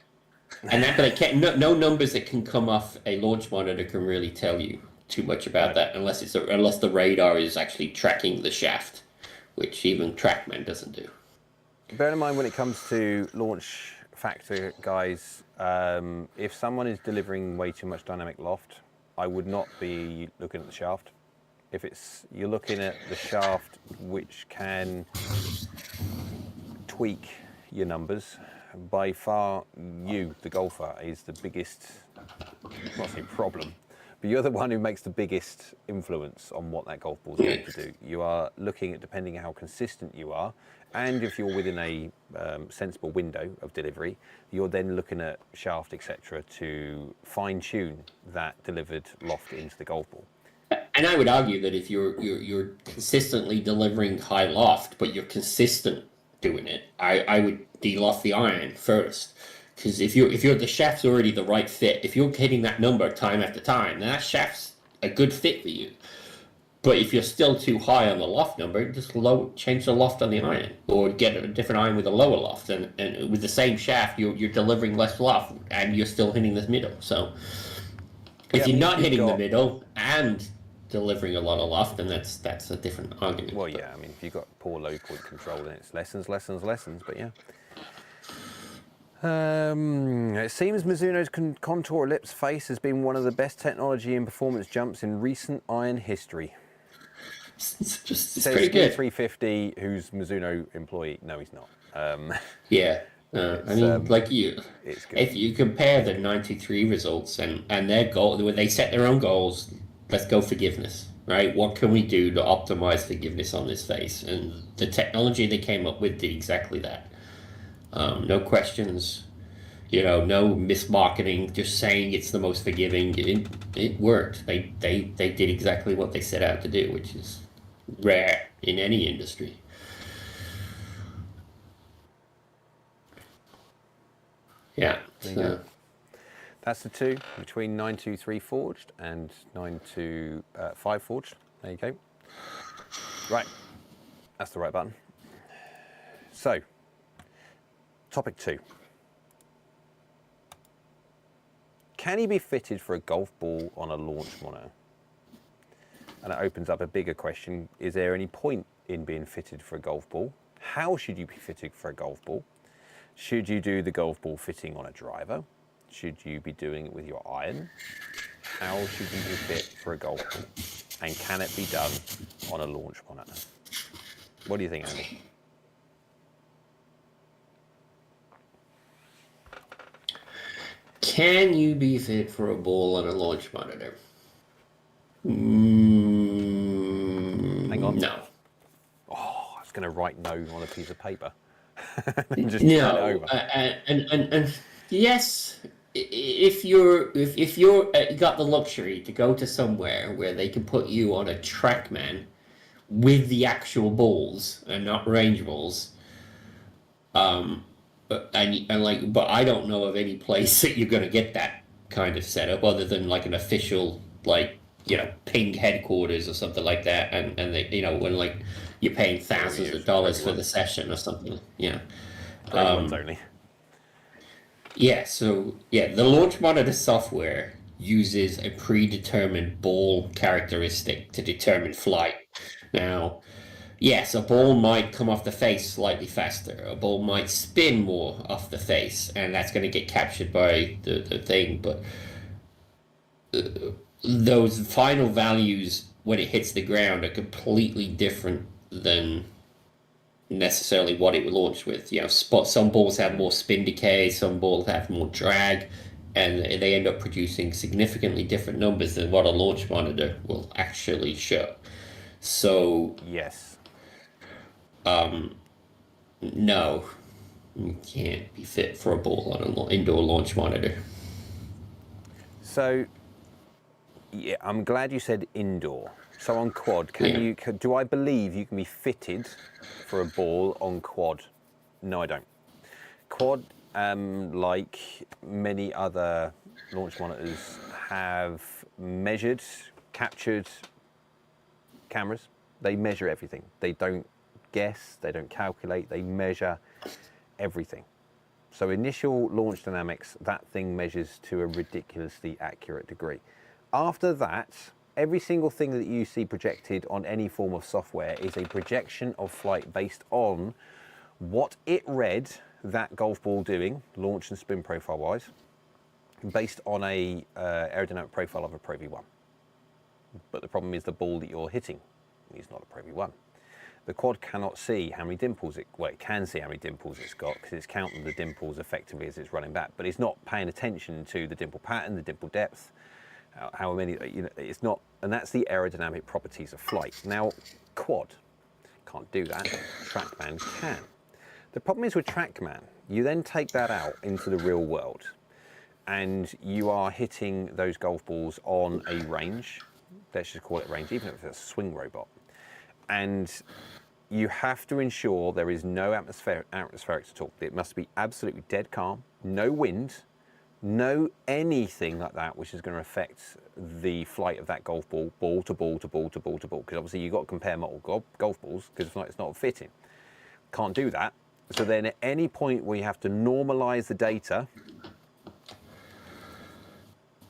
But they can't. No numbers that can come off a launch monitor can really tell you too much about that, unless the radar is actually tracking the shaft, which even TrackMan doesn't do. Bear in mind when it comes to launch factor, guys, if someone is delivering way too much dynamic loft, I would not be looking at the shaft. If you're looking at the shaft, which can tweak your numbers, by far you, the golfer, is the biggest, not saying problem, but you're the one who makes the biggest influence on what that golf ball is going to do. You are looking at, depending on how consistent you are, and if you're within a sensible window of delivery, you're then looking at shaft, etc., to fine-tune that delivered loft into the golf ball. And I would argue that if you're consistently delivering high loft, but you're consistent doing it, I would de-loft the iron first, because if the shaft's already the right fit, if you're hitting that number time after time, then that shaft's a good fit for you. But if you're still too high on the loft number, just change the loft on the iron, or get a different iron with a lower loft, and with the same shaft, you're delivering less loft, and you're still hitting the middle. So if you're not hitting the middle and delivering a lot of loft, then that's a different argument. Well, yeah, I mean, if you've got poor low point control, then it's lessons, but yeah. It seems Mizuno's contour ellipse face has been one of the best technology in performance jumps in recent iron history. It's pretty good. 350, who's Mizuno employee? No, he's not. I mean, if you compare the 93 results and their goal, when they set their own goals, let's go forgiveness, right? What can we do to optimize forgiveness on this face? And the technology they came up with did exactly that. No questions, no mismarketing, just saying it's the most forgiving. It worked. They did exactly what they set out to do, which is rare in any industry. Yeah. That's the two between 923 forged and 925 forged. There you go. Right, that's the right button. So, topic 2. Can he be fitted for a golf ball on a launch monitor? And it opens up a bigger question. Is there any point in being fitted for a golf ball? How should you be fitted for a golf ball? Should you do the golf ball fitting on a driver? Should you be doing it with your iron? How should you be fit for a golf ball? And can it be done on a launch monitor? What do you think, Andy? Can you be fit for a ball on a launch monitor? Hang on. No. Oh, I was going to write no on a piece of paper. Just no. Turn it over. And yes, if you're got the luxury to go to somewhere where they can put you on a TrackMan with the actual balls and not range balls, but I don't know of any place that you're going to get that kind of setup other than like an official Ping headquarters or something like that, and they, when like you're paying thousands of dollars for the session or something. Yeah. Only. Yeah, so the launch monitor software uses a predetermined ball characteristic to determine flight. Now, yes, a ball might come off the face slightly faster. A ball might spin more off the face, and that's going to get captured by the thing. But those final values when it hits the ground are completely different than necessarily what it would launch with. Some balls have more spin decay, some balls have more drag, and they end up producing significantly different numbers than what a launch monitor will actually show. So Yes. no, you can't be fit for a ball on an indoor launch monitor. So, yeah, I'm glad you said indoor. So on quad, Yeah. do I believe you can be fitted for a ball on quad? No, I don't. Quad, like many other launch monitors, have measured, captured cameras. They measure everything. They don't guess, they don't calculate, they measure everything. So initial launch dynamics, that thing measures to a ridiculously accurate degree. After that, every single thing that you see projected on any form of software is a projection of flight based on what it read that golf ball doing, launch and spin profile wise, based on a aerodynamic profile of a Pro V1. But the problem is the ball that you're hitting is not a Pro V1. The quad cannot see how many dimples it can see how many dimples it's got because it's counting the dimples effectively as it's running back, but it's not paying attention to the dimple pattern, the dimple depth, how many, it's not, and that's the aerodynamic properties of flight. Now, quad can't do that, TrackMan can. The problem is with TrackMan, you then take that out into the real world and you are hitting those golf balls on a range, let's just call it range, even if it's a swing robot. And you have to ensure there is no atmospheric at all. It must be absolutely dead calm, no wind, no anything like that which is going to affect the flight of that golf ball, ball to ball to ball to ball to ball. Because obviously you've got to compare multiple golf balls because if not, it's not fitting. Can't do that. So then at any point where you have to normalize the data,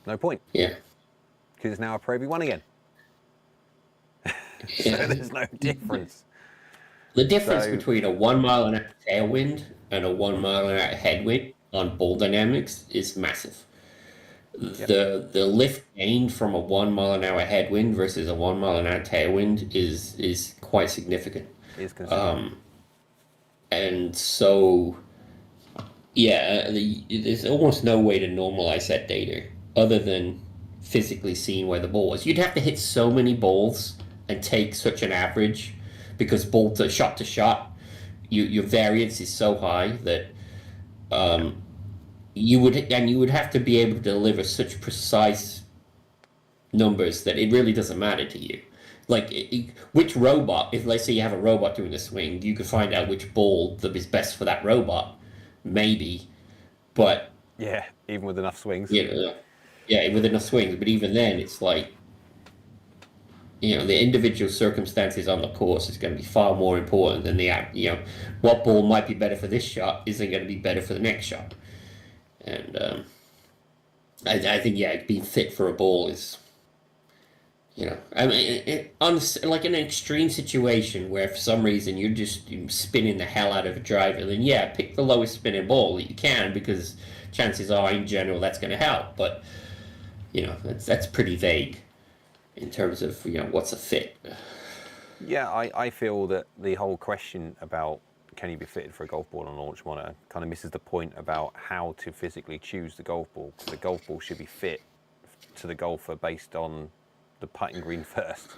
no point. Yeah. Because it's now a Pro V1 again. So Yeah. there's no difference. The difference between a 1 mile an hour tailwind and a 1 mile an hour headwind on ball dynamics is massive. The lift gained from a 1 mile an hour headwind versus a 1 mile an hour tailwind is quite significant. Is considerable. And so, yeah, there's almost no way to normalize that data other than physically seeing where the ball is. You'd have to hit so many balls and take such an average because ball to shot, your variance is so high that you would have to be able to deliver such precise numbers that it really doesn't matter to you. Like which robot, if let's say you have a robot doing a swing, you could find out which ball that is best for that robot, maybe, but yeah, even with enough swings. Yeah, with enough swings, but even then, it's like the individual circumstances on the course is going to be far more important than what ball might be better for this shot isn't going to be better for the next shot, and I think being fit for a ball is. I mean, like in an extreme situation where for some reason you're just spinning the hell out of a driver, then pick the lowest spinning ball that you can because chances are in general that's going to help. But that's pretty vague in terms of what's a fit. Yeah, I feel that the whole question about can you be fitted for a golf ball on a launch monitor kind of misses the point about how to physically choose the golf ball. The golf ball should be fit to the golfer based on the putting green first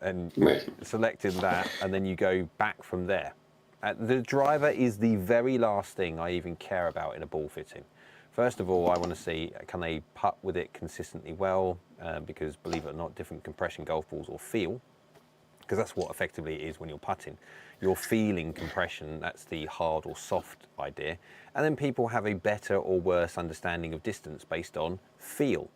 and selecting that, and then you go back from there. The driver is the very last thing I even care about in a ball fitting. First of all, I want to see can they putt with it consistently well, because believe it or not, different compression golf balls will feel, because that's what effectively it is when you're putting. You're feeling compression, that's the hard or soft idea. And then people have a better or worse understanding of distance based on feel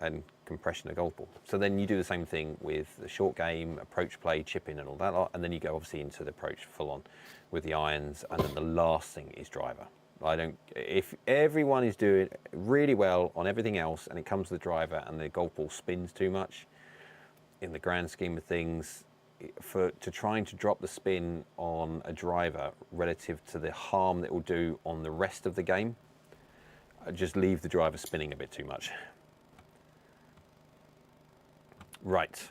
and compression of golf ball. So then you do the same thing with the short game, approach play, chipping and all that lot, and then you go obviously into the approach full on with the irons, and then the last thing is driver. If everyone is doing really well on everything else and it comes to the driver and the golf ball spins too much, in the grand scheme of things, to trying to drop the spin on a driver relative to the harm that it will do on the rest of the game, just leave the driver spinning a bit too much. Right.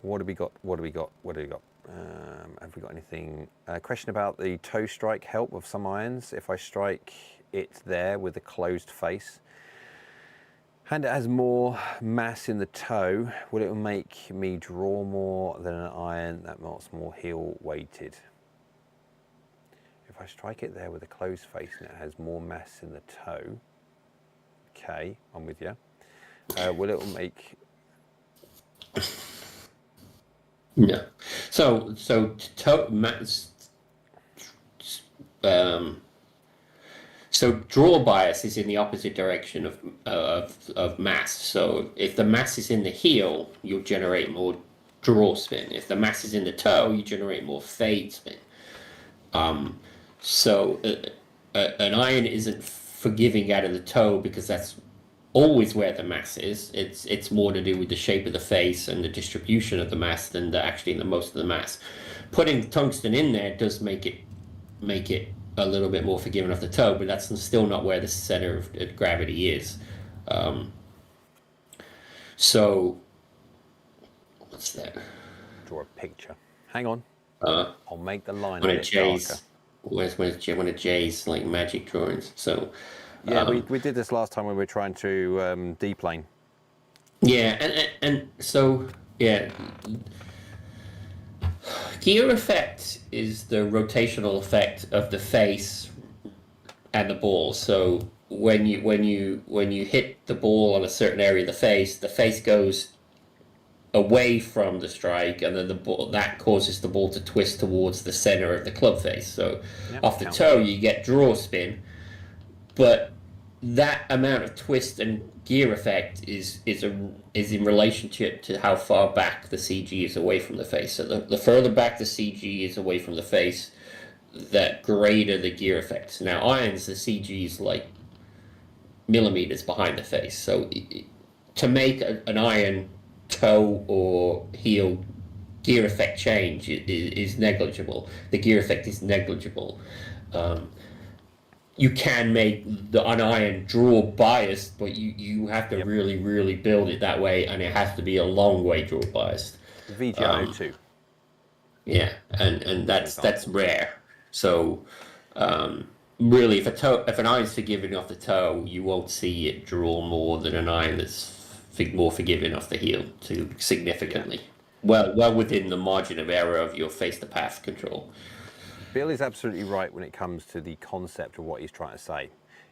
What have we got? What have we got? What have we got? Have we got anything? Question about the toe strike help of some irons. If I strike it there with a closed face, and it has more mass in the toe, will it make me draw more than an iron that's more heel weighted? If I strike it there with a closed face and it has more mass in the toe, okay, I'm with you. Will it make... No. So draw bias is in the opposite direction of mass. So if the mass is in the heel, you'll generate more draw spin. If the mass is in the toe, you generate more fade spin. So an iron isn't forgiving out of the toe because that's always where the mass is. It's more to do with the shape of the face and the distribution of the mass than actually the most of the mass. Putting tungsten in there does make it a little bit more forgiving of the toe, but that's still not where the center of gravity is. So what's that? Draw a picture. Hang on. I'll make the line one a of bit Jay's darker. one of Jay's like magic drawings. So yeah, we did this last time when we were trying to deplane. Yeah, and so yeah, gear effect is the rotational effect of the face and the ball. So when you hit the ball on a certain area of the face goes away from the strike, and then the ball that causes the ball to twist towards the center of the club face. So off the toe you get draw spin, but that amount of twist and gear effect is in relationship to how far back the CG is away from the face. So the further back the CG is away from the face, that greater the gear effect. Now irons, the CG is like millimeters behind the face. So to make an iron toe or heel gear effect change is negligible. The gear effect is negligible. You can make an iron draw biased, but you have to really, really build it that way, and it has to be a long way draw biased. VGO too. Yeah, and that's rare. So really, if an iron's forgiving off the toe, you won't see it draw more than an iron that's more forgiving off the heel too significantly. Well within the margin of error of your face to path control. Bill is absolutely right when it comes to the concept of what he's trying to say. It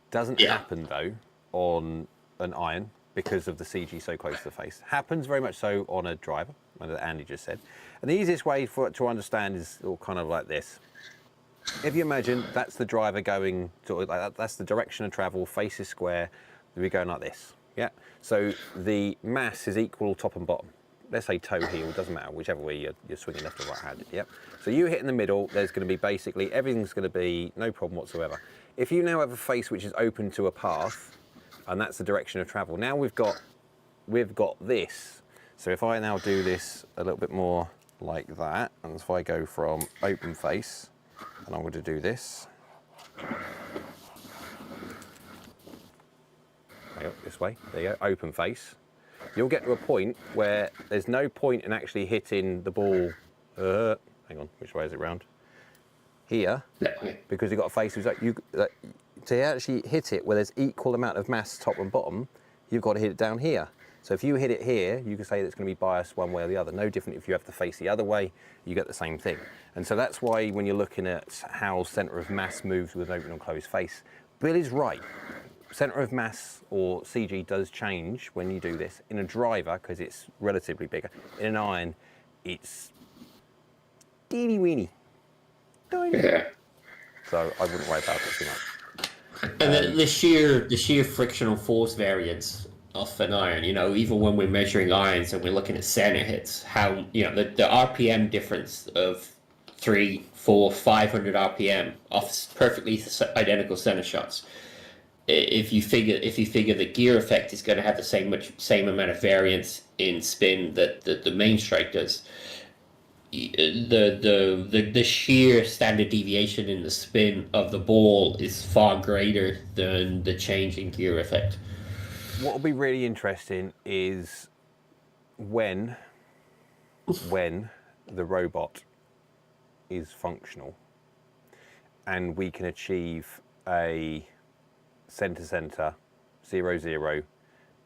doesn't happen though on an iron because of the CG so close to the face. Happens very much so on a driver, as Andy just said. And the easiest way for it to understand is all kind of like this. If you imagine that's the driver going sort of like that, that's the direction of travel, face is square, we're going like this. Yeah. So the mass is equal top and bottom. Let's say toe heel, doesn't matter, whichever way you're swinging left or right handed. Yep. So you hit in the middle, there's going to be basically, everything's going to be no problem whatsoever. If you now have a face which is open to a path, and that's the direction of travel, now we've got this. So if I now do this a little bit more like that, and if I go from open face, and I'm going to do this. This way, there you go, open face. You'll get to a point where there's no point in actually hitting the ball, hang on, which way is it round? Here, because you've got a face, to actually hit it where there's equal amount of mass top and bottom, you've got to hit it down here. So if you hit it here, you can say that it's going to be biased one way or the other. No different if you have the face the other way, you get the same thing. And so that's why when you're looking at how center of mass moves with an open and closed face, Bill is right. Center of mass or CG does change when you do this. In a driver, because it's relatively bigger. In an iron, it's teeny weeny. Yeah. So I wouldn't worry about it too much. And the sheer frictional force variance of an iron, even when we're measuring irons and we're looking at center hits, how, the RPM difference of 300, 400, 500 RPM off perfectly identical center shots if you figure the gear effect is going to have the same amount of variance in spin that the main strike does, the sheer standard deviation in the spin of the ball is far greater than the change in gear effect. What will be really interesting is when the robot is functional and we can achieve a center 0-0,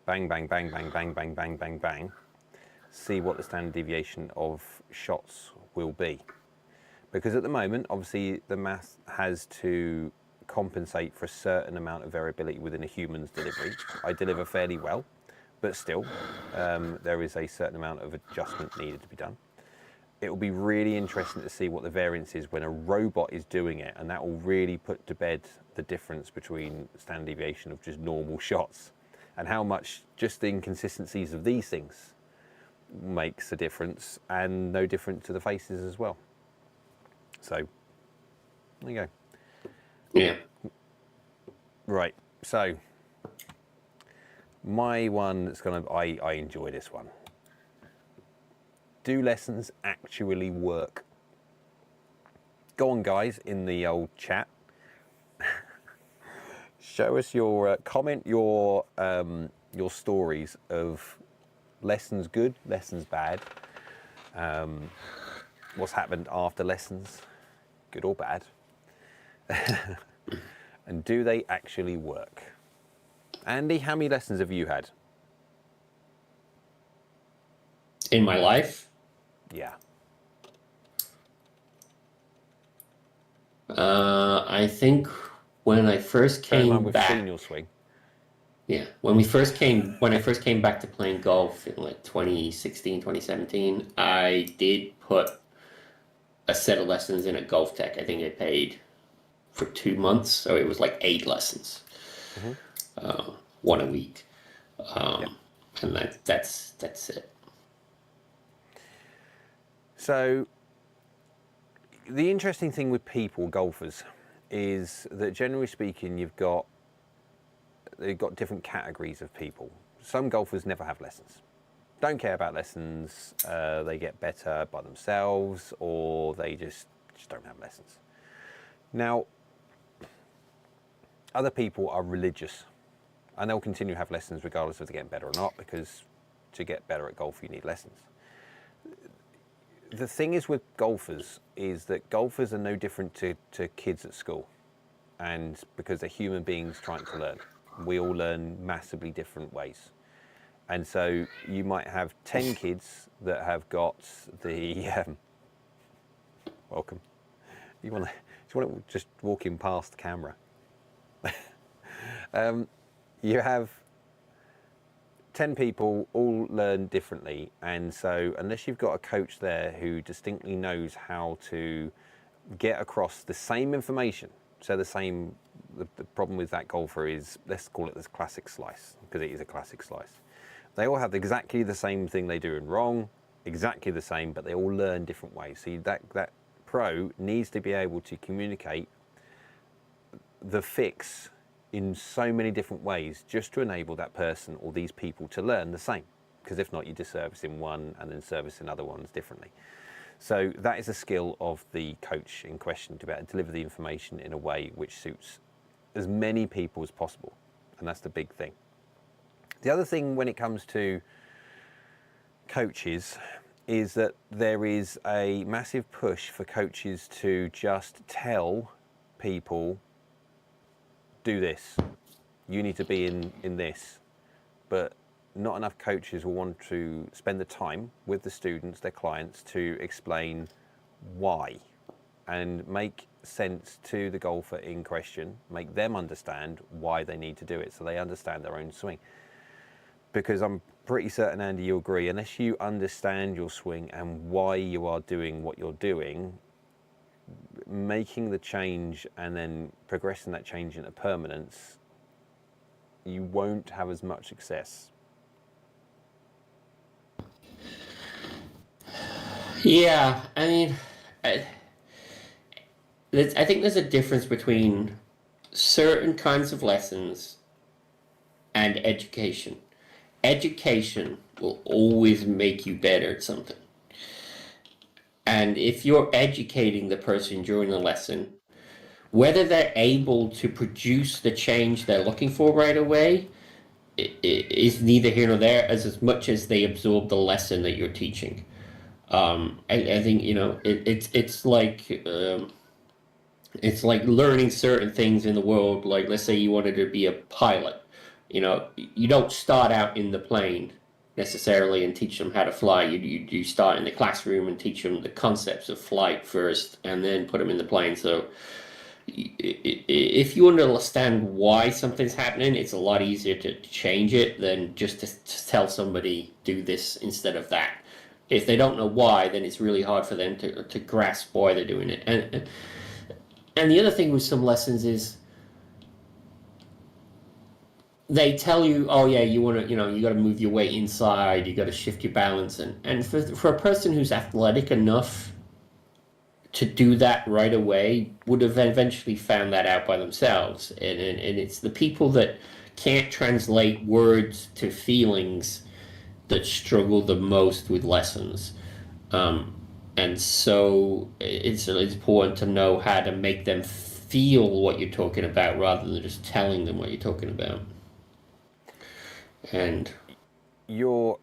bang bang bang bang bang bang bang bang bang, see what the standard deviation of shots will be. Because at the moment, obviously, the math has to compensate for a certain amount of variability within a human's delivery. I deliver fairly well, but still, there is a certain amount of adjustment needed to be done. It will be really interesting to see what the variance is when a robot is doing it, and that will really put to bed the difference between standard deviation of just normal shots and how much just the inconsistencies of these things makes a difference, and no different to the faces as well. So there you go. Yeah. Right. So my one that's I enjoy this one. Do lessons actually work? Go on, guys, in the old chat. Show us your comment your stories of lessons good, lessons bad. What's happened after lessons, good or bad. And do they actually work? Andy, how many lessons have you had? In my life? Yeah. I think when I first came We've back. seen your swing. Yeah, when I first came back to playing golf in like 2016, 2017, I did put a set of lessons in at Golf Tech. I think I paid for 2 months, so it was like 8 lessons, one a week, and that's it. So the interesting thing with golfers, is that generally speaking, they've got different categories of people. Some golfers never have lessons, don't care about lessons. They get better by themselves, or they just don't have lessons. Now, other people are religious, and they'll continue to have lessons regardless of they're getting better or not, because to get better at golf, you need lessons. The thing is with golfers is that golfers are no different to kids at school, and because they're human beings trying to learn. We all learn massively different ways. And so you might have 10 kids that have got the welcome. You want to just walk in past the camera. You have 10 people all learn differently, and so unless you've got a coach there who distinctly knows how to get across the same information, so the problem with that golfer is, let's call it this classic slice, because it is a classic slice. They all have exactly the same thing they do wrong, exactly the same, but they all learn different ways. So that pro needs to be able to communicate the fix in so many different ways, just to enable that person or these people to learn the same. Because if not, you're disservicing one and then servicing other ones differently. So that is a skill of the coach in question, to be able to deliver the information in a way which suits as many people as possible. And that's the big thing. The other thing when it comes to coaches is that there is a massive push for coaches to just tell people, do this, you need to be in this, but not enough coaches will want to spend the time with the students, their clients, to explain why and make sense to the golfer in question, make them understand why they need to do it so they understand their own swing. Because I'm pretty certain, Andy, you'll agree, unless you understand your swing and why you are doing what you're doing, making the change and then progressing that change into permanence, you won't have as much success. Yeah, I mean, I think there's a difference between certain kinds of lessons and education. Education will always make you better at something. And if you're educating the person during the lesson, whether they're able to produce the change they're looking for right away is neither here nor there, as much as they absorb the lesson that you're teaching. I think it's like learning certain things in the world. Like, let's say you wanted to be a pilot. You don't start out in the plane necessarily and teach them how to fly. You start in the classroom and teach them the concepts of flight first, and then put them in the plane. So if you understand why something's happening, it's a lot easier to change it than just to tell somebody do this instead of that. If they don't know why, then it's really hard for them to grasp why they're doing it. And the other thing with some lessons is they tell you, oh yeah, you want to, you got to move your weight inside, you got to shift your balance, and for a person who's athletic enough to do that right away would have eventually found that out by themselves. And it's the people that can't translate words to feelings that struggle the most with lessons. And so it's important to know how to make them feel what you're talking about rather than just telling them what you're talking about. And so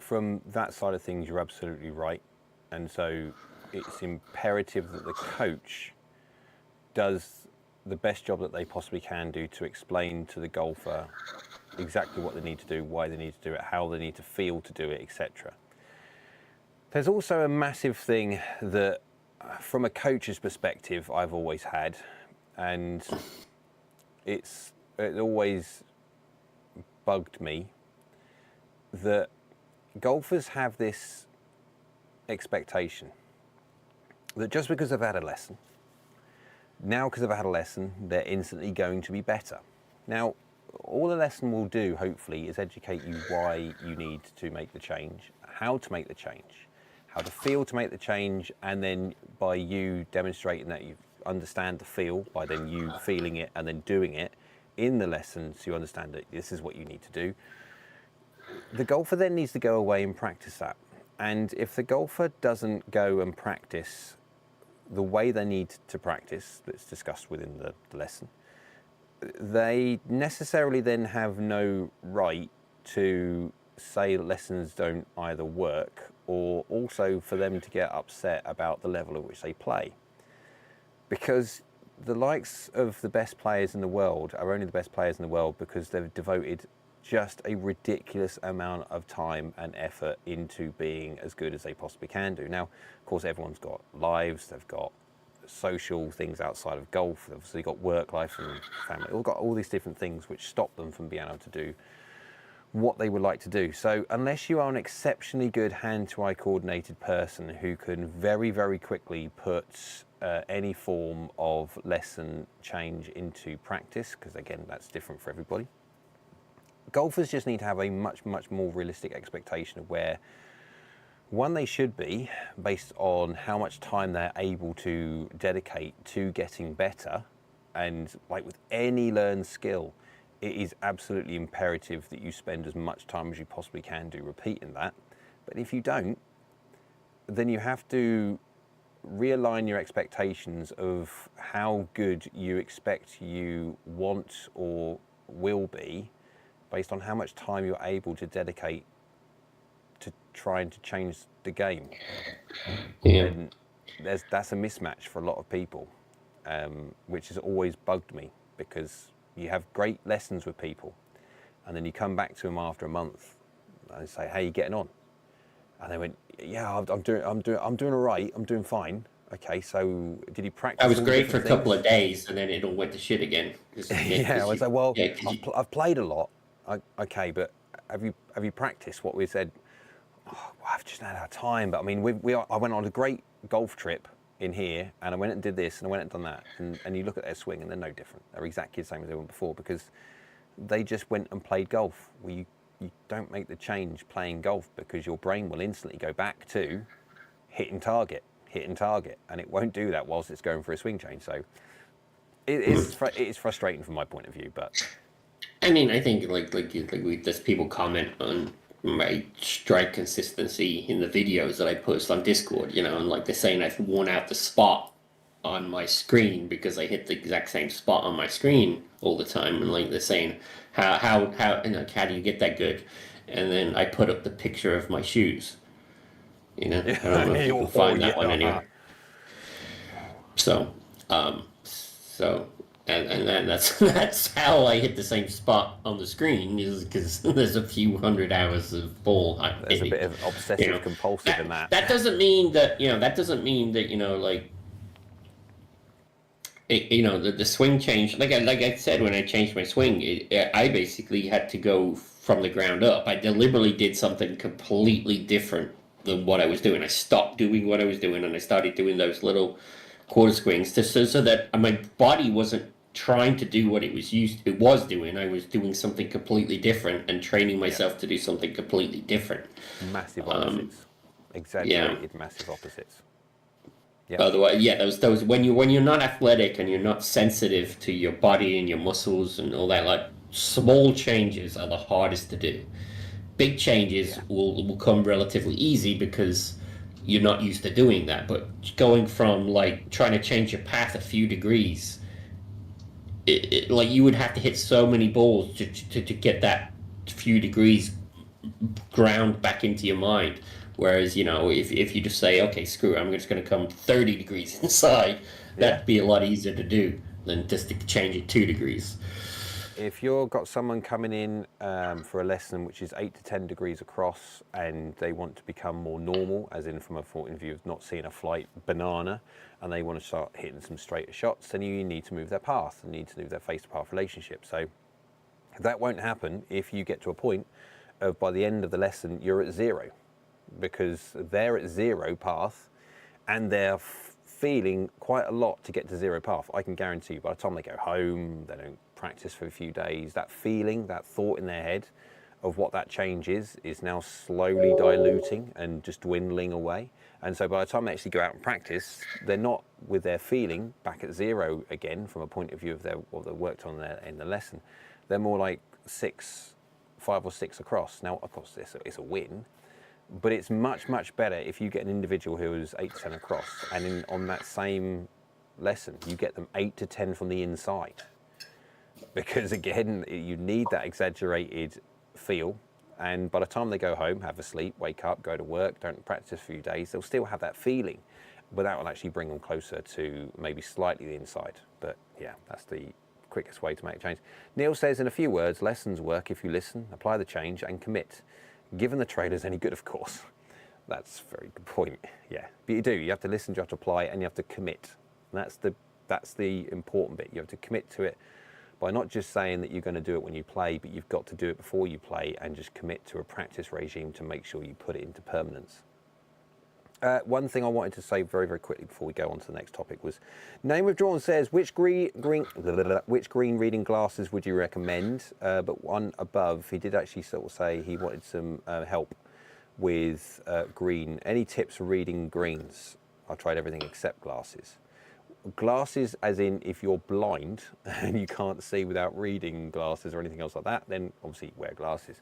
from that side of things, you're absolutely right. And so it's imperative that the coach does the best job that they possibly can do to explain to the golfer exactly what they need to do, why they need to do it, how they need to feel to do it, etc. There's also a massive thing that, from a coach's perspective, I've always had, and it always bugged me, that golfers have this expectation that just because they've had a lesson, they're instantly going to be better. Now, all the lesson will do, hopefully, is educate you why you need to make the change, how to make the change, how to feel to make the change, and then by you demonstrating that you understand the feel, by then you feeling it and then doing it in the lesson, so you understand that this is what you need to do. The golfer then needs to go away and practice that. And if the golfer doesn't go and practice the way they need to practice, that's discussed within the lesson, they necessarily then have no right to say lessons don't either work, or also for them to get upset about the level at which they play. Because the likes of the best players in the world are only the best players in the world because they've devoted just a ridiculous amount of time and effort into being as good as they possibly can do. Now, of course, everyone's got lives, they've got social things outside of golf, they've obviously got work life and family, they've got all these different things which stop them from being able to do what they would like to do. So unless you are an exceptionally good hand-to-eye coordinated person who can very, very quickly put any form of lesson change into practice, because again, that's different for everybody, golfers just need to have a much, much more realistic expectation of where, one, they should be based on how much time they're able to dedicate to getting better. And like with any learned skill, it is absolutely imperative that you spend as much time as you possibly can do repeating that. But if you don't, then you have to realign your expectations of how good you expect you want or will be based on how much time you're able to dedicate to trying to change the game. Yeah. And that's a mismatch for a lot of people, which has always bugged me, because you have great lessons with people and then you come back to them after a month and say, how are you getting on? And they went, yeah, I'm doing all right, I'm doing fine. Okay, so did you practice? I was great for a couple of days and then it all went to shit again. Yeah, I was like, well, yeah, I've played a lot. Okay, but have you practiced what we said? Oh, well, I've just not had time. But I mean, I went on a great golf trip in here, and I went and did this, and I went and done that. And you look at their swing, and they're no different. They're exactly the same as they were before, because they just went and played golf. Well, you don't make the change playing golf, because your brain will instantly go back to hit and target, and it won't do that whilst it's going for a swing change. So It's frustrating from my point of view, but I mean, I think there's people comment on my strike consistency in the videos that I post on Discord, you know, and like they're saying I've worn out the spot on my screen because I hit the exact same spot on my screen all the time, and like they're saying how and like how do you get that good? And then I put up the picture of my shoes. You know, I don't know if you can find that one anywhere. So, and then that's how I hit the same spot on the screen, is because there's a few hundred hours of ball. There's a bit of obsessive compulsive in that. That doesn't mean that like the swing change. Like I said, when I changed my swing, I basically had to go from the ground up. I deliberately did something completely different than what I was doing. I stopped doing what I was doing, and I started doing those little quarter swings so that my body wasn't trying to do what it was doing. I was doing something completely different and training myself to do something completely different. Massive opposites. Exaggerated massive opposites. Yeah. Otherwise, those when you're not athletic and you're not sensitive to your body and your muscles and all that, like small changes are the hardest to do. Big changes will come relatively easy because you're not used to doing that. But going from like trying to change your path a few degrees, like you would have to hit so many balls to get that few degrees ground back into your mind. Whereas, you know, if you just say, okay, screw it, I'm just going to come 30 degrees inside, that'd be a lot easier to do than just to change it 2 degrees. If you've got someone coming in for a lesson which is 8 to 10 degrees across and they want to become more normal, as in from a point of view of not seeing a flight banana, and they want to start hitting some straighter shots, then you need to move their path and need to move their face-to-path relationship. So that won't happen if you get to a point of by the end of the lesson you're at zero, because they're at zero path and they're feeling quite a lot to get to zero path. I can guarantee you by the time they go home, they don't practice for a few days, that feeling, that thought in their head of what that change is now slowly diluting and just dwindling away. And so by the time they actually go out and practice, they're not with their feeling back at zero again from a point of view of what they worked on in the lesson. They're more like 5 or 6 across. Now, of course, it's a win, but it's much, much better if you get an individual who is 8 to 10 across, and on that same lesson, you get them 8 to 10 from the inside. Because again, you need that exaggerated feel, and by the time they go home, have a sleep, wake up, go to work, don't practice a few days, they'll still have that feeling, but that will actually bring them closer to maybe slightly the inside. But yeah, that's the quickest way to make a change. Neil says, in a few words, lessons work if you listen, apply the change, and commit. Given the trailers any good, of course. That's a very good point. Yeah, but you have to listen, you have to apply, and you have to commit. And that's the important bit. You have to commit to it by not just saying that you're going to do it when you play, but you've got to do it before you play and just commit to a practice regime to make sure you put it into permanence. One thing I wanted to say very, very quickly before we go on to the next topic was, Name Withdrawn says, which green reading glasses would you recommend? But one above, he did actually sort of say he wanted some help with green. Any tips for reading greens? I tried everything except glasses. Glasses as in if you're blind and you can't see without reading glasses or anything else like that, then obviously wear glasses.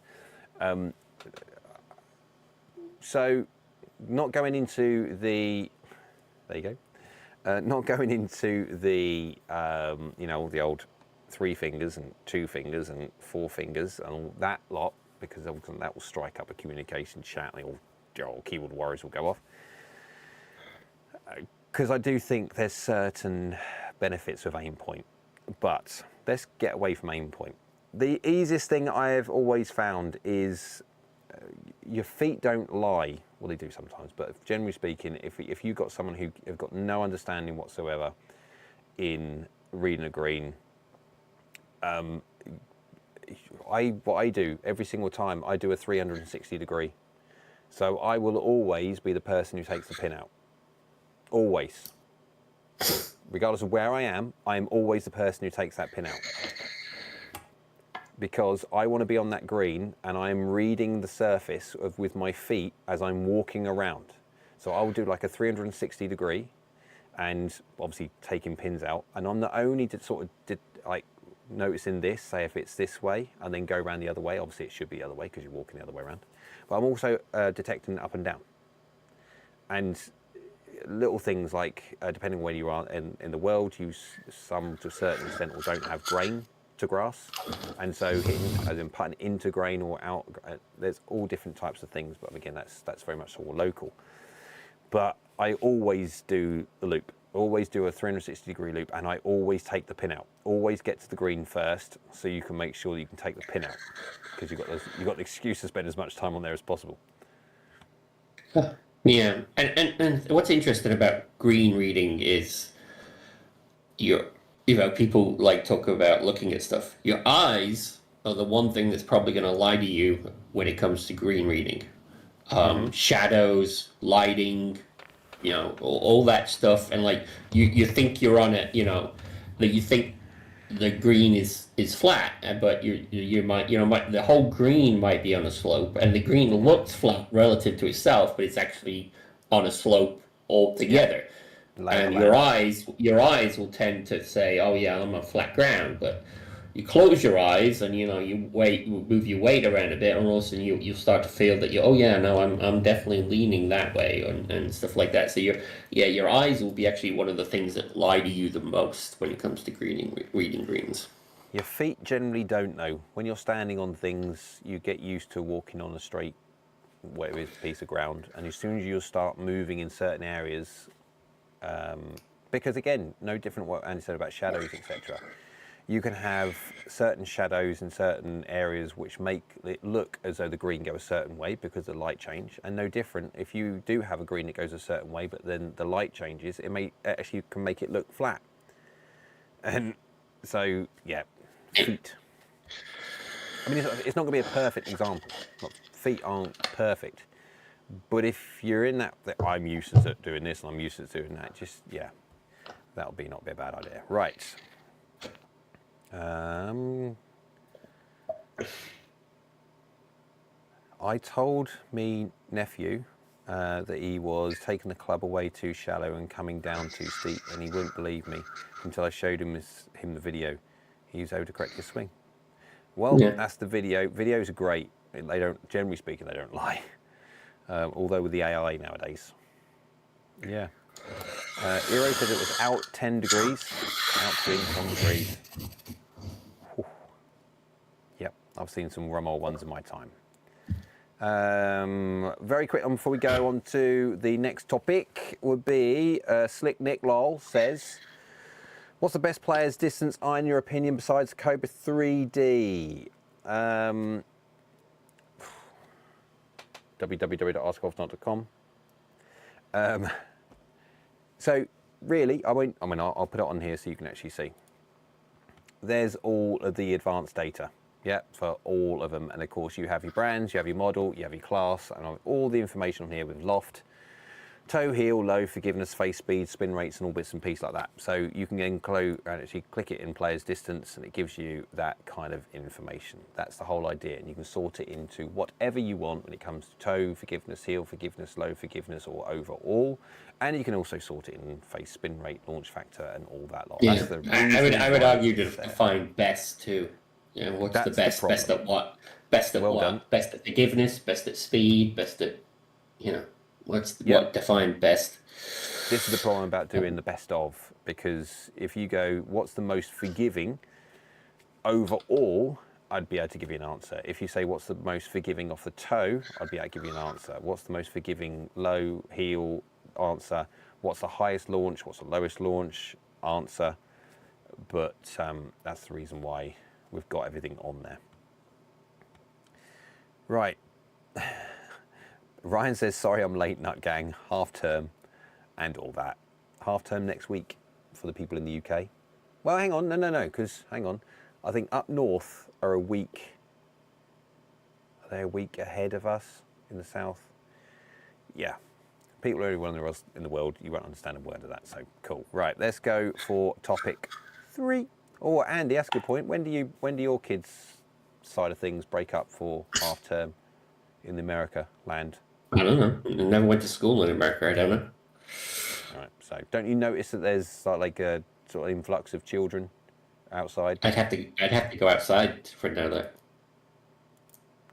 So not going into the, there you go, not going into the, the old 3 fingers and 2 fingers and 4 fingers and all that lot, because that will strike up a communication chat and all keyboard warriors will go off. Because I do think there's certain benefits of aim point, but let's get away from aim point. The easiest thing I've always found is your feet don't lie. Well, they do sometimes, but generally speaking, if you've got someone who have got no understanding whatsoever in reading a green, what I do every single time, I do a 360 degree. So I will always be the person who takes the pin out. Always. Regardless of where I am always the person who takes that pin out. Because I want to be on that green and I'm reading the surface with my feet as I'm walking around. So I will do like a 360 degree and obviously taking pins out. And I'm not only noticing this, say if it's this way and then go around the other way, obviously it should be the other way because you're walking the other way around, but I'm also detecting up and down. And little things like, depending on where you are in the world, some to a certain extent or don't have grain to grass, and so hitting, as in putting into grain or out, there's all different types of things, but again, that's very much all local. But I always do the loop, always do a 360-degree loop, and I always take the pin out. Always get to the green first, so you can make sure that you can take the pin out, because you've got the excuse to spend as much time on there as possible. Yeah, and what's interesting about green reading is people like talk about looking at stuff. Your eyes are the one thing that's probably going to lie to you when it comes to green reading. Shadows, lighting, all that stuff, and like you think you're on it, that you think the green is flat, but you might the whole green might be on a slope, and the green looks flat relative to itself, but it's actually on a slope altogether. And your eyes will tend to say, "Oh yeah, I'm on flat ground," but you close your eyes and you move your weight around a bit, and all of a sudden you start to feel that I'm definitely leaning that way, and stuff like that. So your eyes will be actually one of the things that lie to you the most when it comes to reading greens. Your feet generally don't know. When you're standing on things, you get used to walking on a straight, whatever it is, piece of ground, and as soon as you start moving in certain areas, because again, no different what Andy said about shadows, etc. You can have certain shadows in certain areas which make it look as though the green go a certain way because of the light change, and no different if you do have a green that goes a certain way, but then the light changes, it may actually can make it look flat. And so, yeah, feet. I mean, it's not going to be a perfect example. Feet aren't perfect, but if you're in that I'm used to doing this and I'm used to doing that, just that'll not be a bad idea, right? I told me nephew that he was taking the club away too shallow and coming down too steep, and he wouldn't believe me until I showed him the video. He was able to correct his swing. Well, that's the video. Videos are great. They don't, generally speaking, they don't lie. Although with the AI nowadays, yeah. Eero said it was out 10 degrees, out to 10 degrees. Whew. Yep, I've seen some rum old ones in my time. Very quick before we go on to the next topic would be Slick Nick Lol says, what's the best player's distance iron in your opinion besides Cobra 3D? www.askgolfnut.com. So really, I'll put it on here so you can actually see. There's all of the advanced data, for all of them. And of course you have your brands, you have your model, you have your class, and all the information on here with loft, toe, heel, low, forgiveness, face speed, spin rates, and all bits and pieces like that. So you can then actually click it in player's distance, and it gives you that kind of information. That's the whole idea, and you can sort it into whatever you want when it comes to toe, forgiveness, heel, forgiveness, low, forgiveness, or overall. And you can also sort it in face, spin rate, launch factor, and all that lot. Yeah, I would argue to define best too. What's the best? Best at what? Best at what? Done. Best at forgiveness, best at speed, best at what defined best? This is the problem about doing the best of, because if you go, what's the most forgiving overall, I'd be able to give you an answer. If you say, what's the most forgiving off the toe, I'd be able to give you an answer. What's the most forgiving low, heel, answer. What's the highest launch? What's the lowest launch? Answer. But that's the reason why we've got everything on there. Right. Ryan says, sorry I'm late, Nut Gang, half term and all that. Half term next week for the people in the UK. Well, hang on, no, because hang on. I think up north are a week ahead of us in the south. Yeah, people are everywhere else in the world, you won't understand a word of that, so cool. Right, let's go for topic 3. Oh, Andy, that's a good point. When do your kids' side of things break up for half term in the America land? I don't know. I never went to school in America. I don't know. All right. So don't you notice that there's like a sort of influx of children outside? I'd have to go outside for that.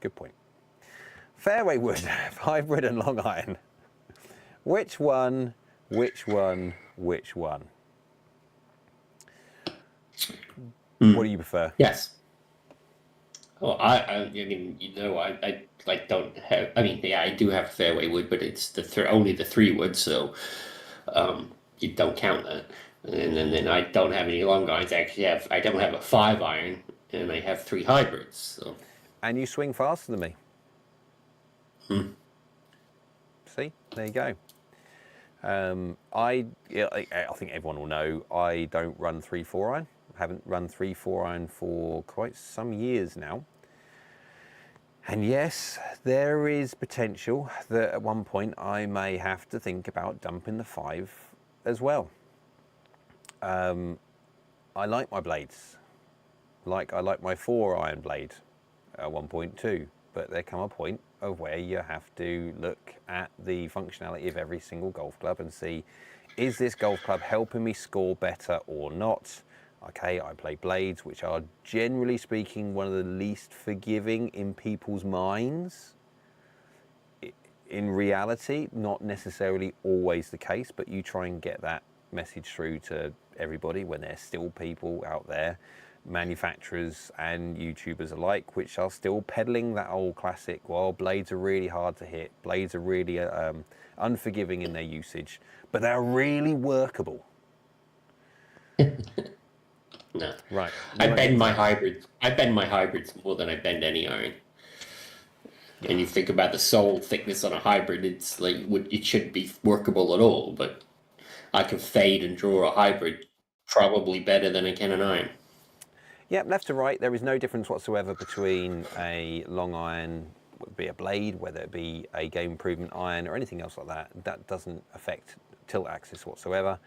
Good point. Fairway wood, hybrid and long iron. Which one? Which one? Which one? What do you prefer? Yes. Well, I mean, I like don't have. I mean, yeah, I do have fairway wood, but it's only the 3 wood, so you don't count that. And then I don't have any long irons. I don't have a 5 iron, and I have 3 hybrids. So. And you swing faster than me. See, there you go. I think everyone will know I don't run 3/4 iron. I haven't run 3/4 iron for quite some years now. And yes, there is potential that at one point I may have to think about dumping the 5 as well. I like my blades. I like my 4-iron blade at 1.2, but there come a point of where you have to look at the functionality of every single golf club and see, is this golf club helping me score better or not? Okay, I play blades, which are generally speaking one of the least forgiving in people's minds. In reality, not necessarily always the case, but you try and get that message through to everybody when there's still people out there, manufacturers and YouTubers alike, which are still peddling that old classic, well, blades are really hard to hit, blades are really unforgiving in their usage, but they're really workable. No. Right. I bend my hybrids more than I bend any iron. And you think about the sole thickness on a hybrid, it's like it shouldn't be workable at all, but I can fade and draw a hybrid probably better than I can an iron. Yeah, left to right, there is no difference whatsoever between a long iron, whether it be a blade, whether it be a game improvement iron or anything else like that. That doesn't affect tilt axis whatsoever.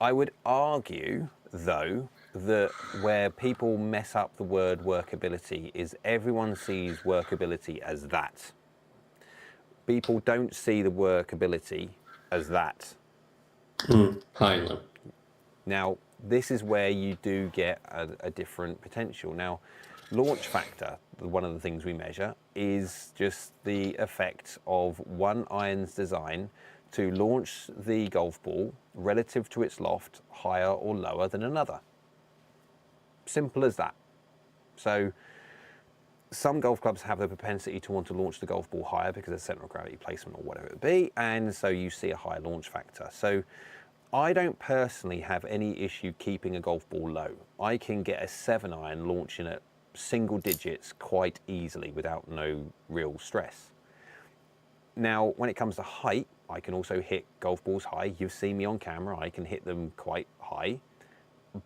I would argue, though, that where people mess up the word workability is everyone sees workability as that. People don't see the workability as that. High. Now, this is where you do get a different potential. Now, launch factor, one of the things we measure, is just the effect of one iron's design to launch the golf ball relative to its loft higher or lower than another. Simple as that. So some golf clubs have the propensity to want to launch the golf ball higher because of center of gravity placement or whatever it be, and so you see a higher launch factor. So I don't personally have any issue keeping a golf ball low. I can get a 7-iron launching at single digits quite easily without no real stress. Now, when it comes to height, I can also hit golf balls high. You've seen me on camera, I can hit them quite high.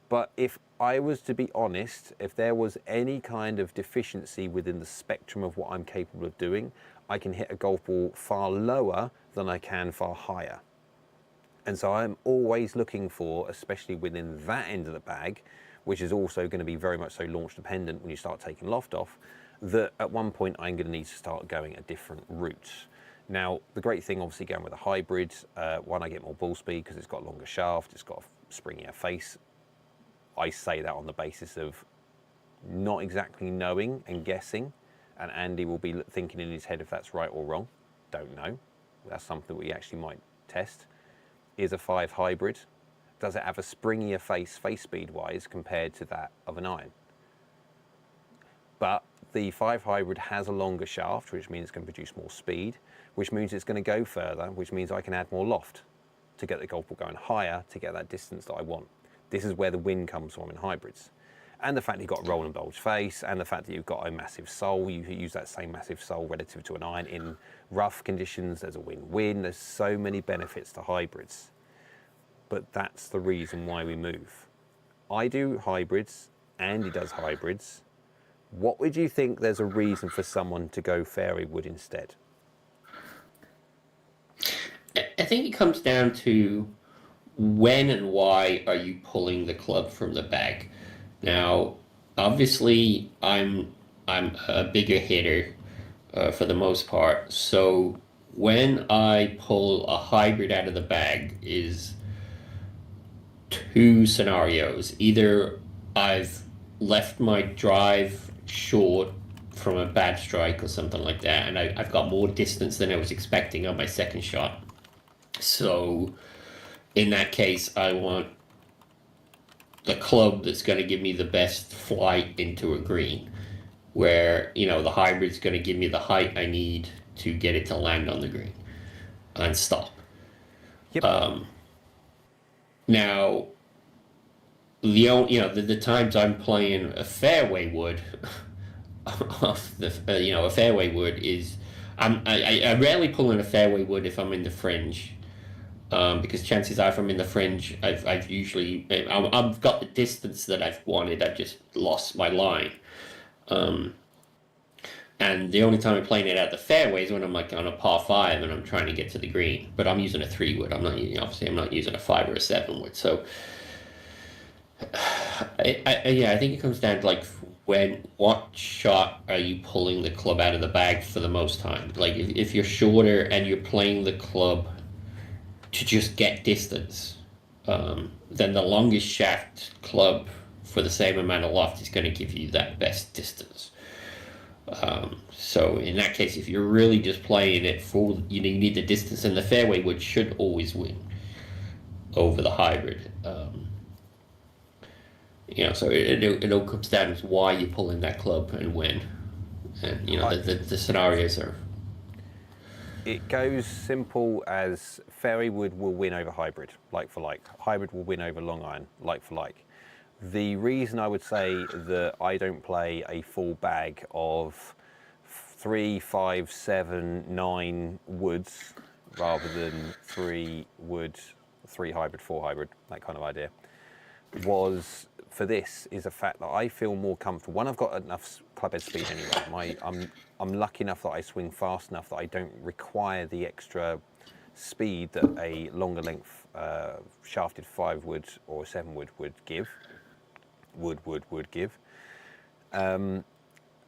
But if I was to be honest, if there was any kind of deficiency within the spectrum of what I'm capable of doing, I can hit a golf ball far lower than I can far higher. And so I'm always looking for, especially within that end of the bag, which is also going to be very much so launch dependent when you start taking loft off, that at one point I'm going to need to start going a different route. Now, the great thing obviously going with a hybrid, one, I get more ball speed because it's got a longer shaft, it's got a springier face. I say that on the basis of not exactly knowing and guessing, and Andy will be thinking in his head if that's right or wrong. Don't know. That's something we actually might test. Is a 5 hybrid, does it have a springier face speed wise compared to that of an iron? But the 5 hybrid has a longer shaft, which means it's going to produce more speed, which means it's going to go further, which means I can add more loft to get the golf ball going higher to get that distance that I want. This is where the win comes from in hybrids. And the fact that you've got a roll and bulge face, and the fact that you've got a massive sole, you use that same massive sole relative to an iron in rough conditions, there's a win-win, there's so many benefits to hybrids. But that's the reason why we move. I do hybrids, Andy does hybrids. What would you think there's a reason for someone to go fairway wood instead? I think it comes down to when and why are you pulling the club from the bag. Now, obviously, I'm a bigger hitter for the most part. So when I pull a hybrid out of the bag is two scenarios. Either I've left my drive short from a bad strike or something like that, and I've got more distance than I was expecting on my second shot. So in that case, I want the club that's going to give me the best flight into a green, where, you know, the hybrid's going to give me the height I need to get it to land on the green and stop. Yep. Now, the times I'm playing a fairway wood off the a fairway wood is I rarely pull in a fairway wood if I'm in the fringe, because chances are if I'm in the fringe I've usually I've got the distance that I've wanted. I've just lost my line. And the only time I'm playing it at the fairway is when I'm like on a par 5 and I'm trying to get to the green. But I'm using a 3 wood. I'm not using a 5 or a 7 wood. So I think it comes down to like what shot are you pulling the club out of the bag for the most time? Like if you're shorter and you're playing the club to just get distance, then the longest shaft club for the same amount of loft is going to give you that best distance. So in that case, if you're really just playing it for, you need the distance, and the fairway wood should always win over the hybrid. So it all comes down to why you pull in that club and when, and the scenarios are. It goes simple as fairway wood will win over hybrid, like for like. Hybrid will win over long iron, like for like. The reason I would say that I don't play a full bag of 3, 5, 7, 9 woods rather than 3 wood, 3 hybrid, 4 hybrid, that kind of idea, was for this is the fact that I feel more comfortable. One, I've got enough clubhead speed anyway. I'm lucky enough that I swing fast enough that I don't require the extra speed that a longer length shafted 5 wood or 7 wood would give. Would give. And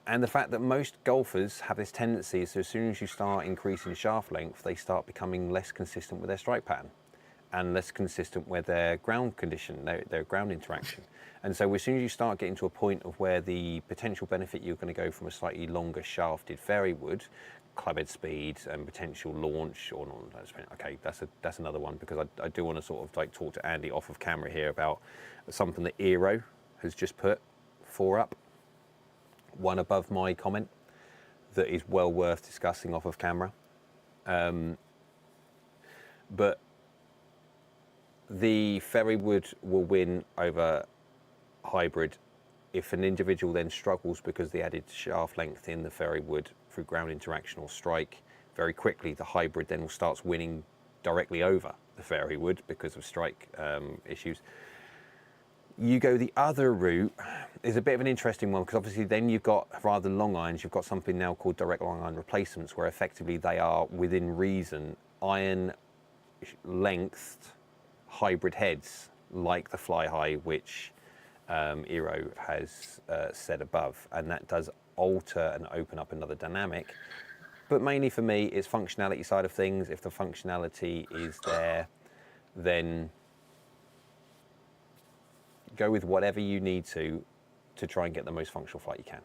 the fact that most golfers have this tendency, so as soon as you start increasing shaft length, they start becoming less consistent with their strike pattern and less consistent with their ground condition, their ground interaction. And so as soon as you start getting to a point of where the potential benefit you're going to go from a slightly longer shafted fairway wood, clubhead speed and potential launch, or not, okay, that's another one, because I do want to sort of like talk to Andy off of camera here about something that Eero has just put 4 up, 1 above my comment, that is well worth discussing off of camera. But the fairway wood will win over hybrid if an individual then struggles because the added shaft length in the fairway wood through ground interaction or strike. Very quickly the hybrid then starts winning directly over the fairway wood because of strike issues. You go the other route is a bit of an interesting one, because obviously then you've got, rather than long irons, you've got something now called direct long iron replacements, where effectively they are within reason iron length hybrid heads, like the fly high, which Eero has said above, and that does alter and open up another dynamic. But mainly for me, it's functionality side of things. If the functionality is there, then go with whatever you need to try and get the most functional flight you can.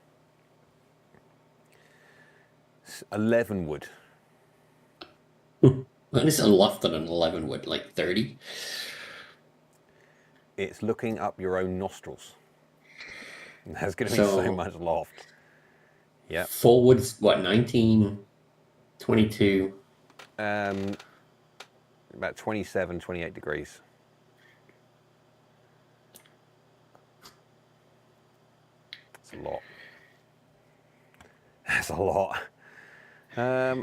11 wood. What is a loft on an 11 wood? Like 30? It's looking up your own nostrils. There's going to be so much loft. Yeah. 4 woods, what, 19, 22? About 27, 28 degrees. That's a lot. That's a lot.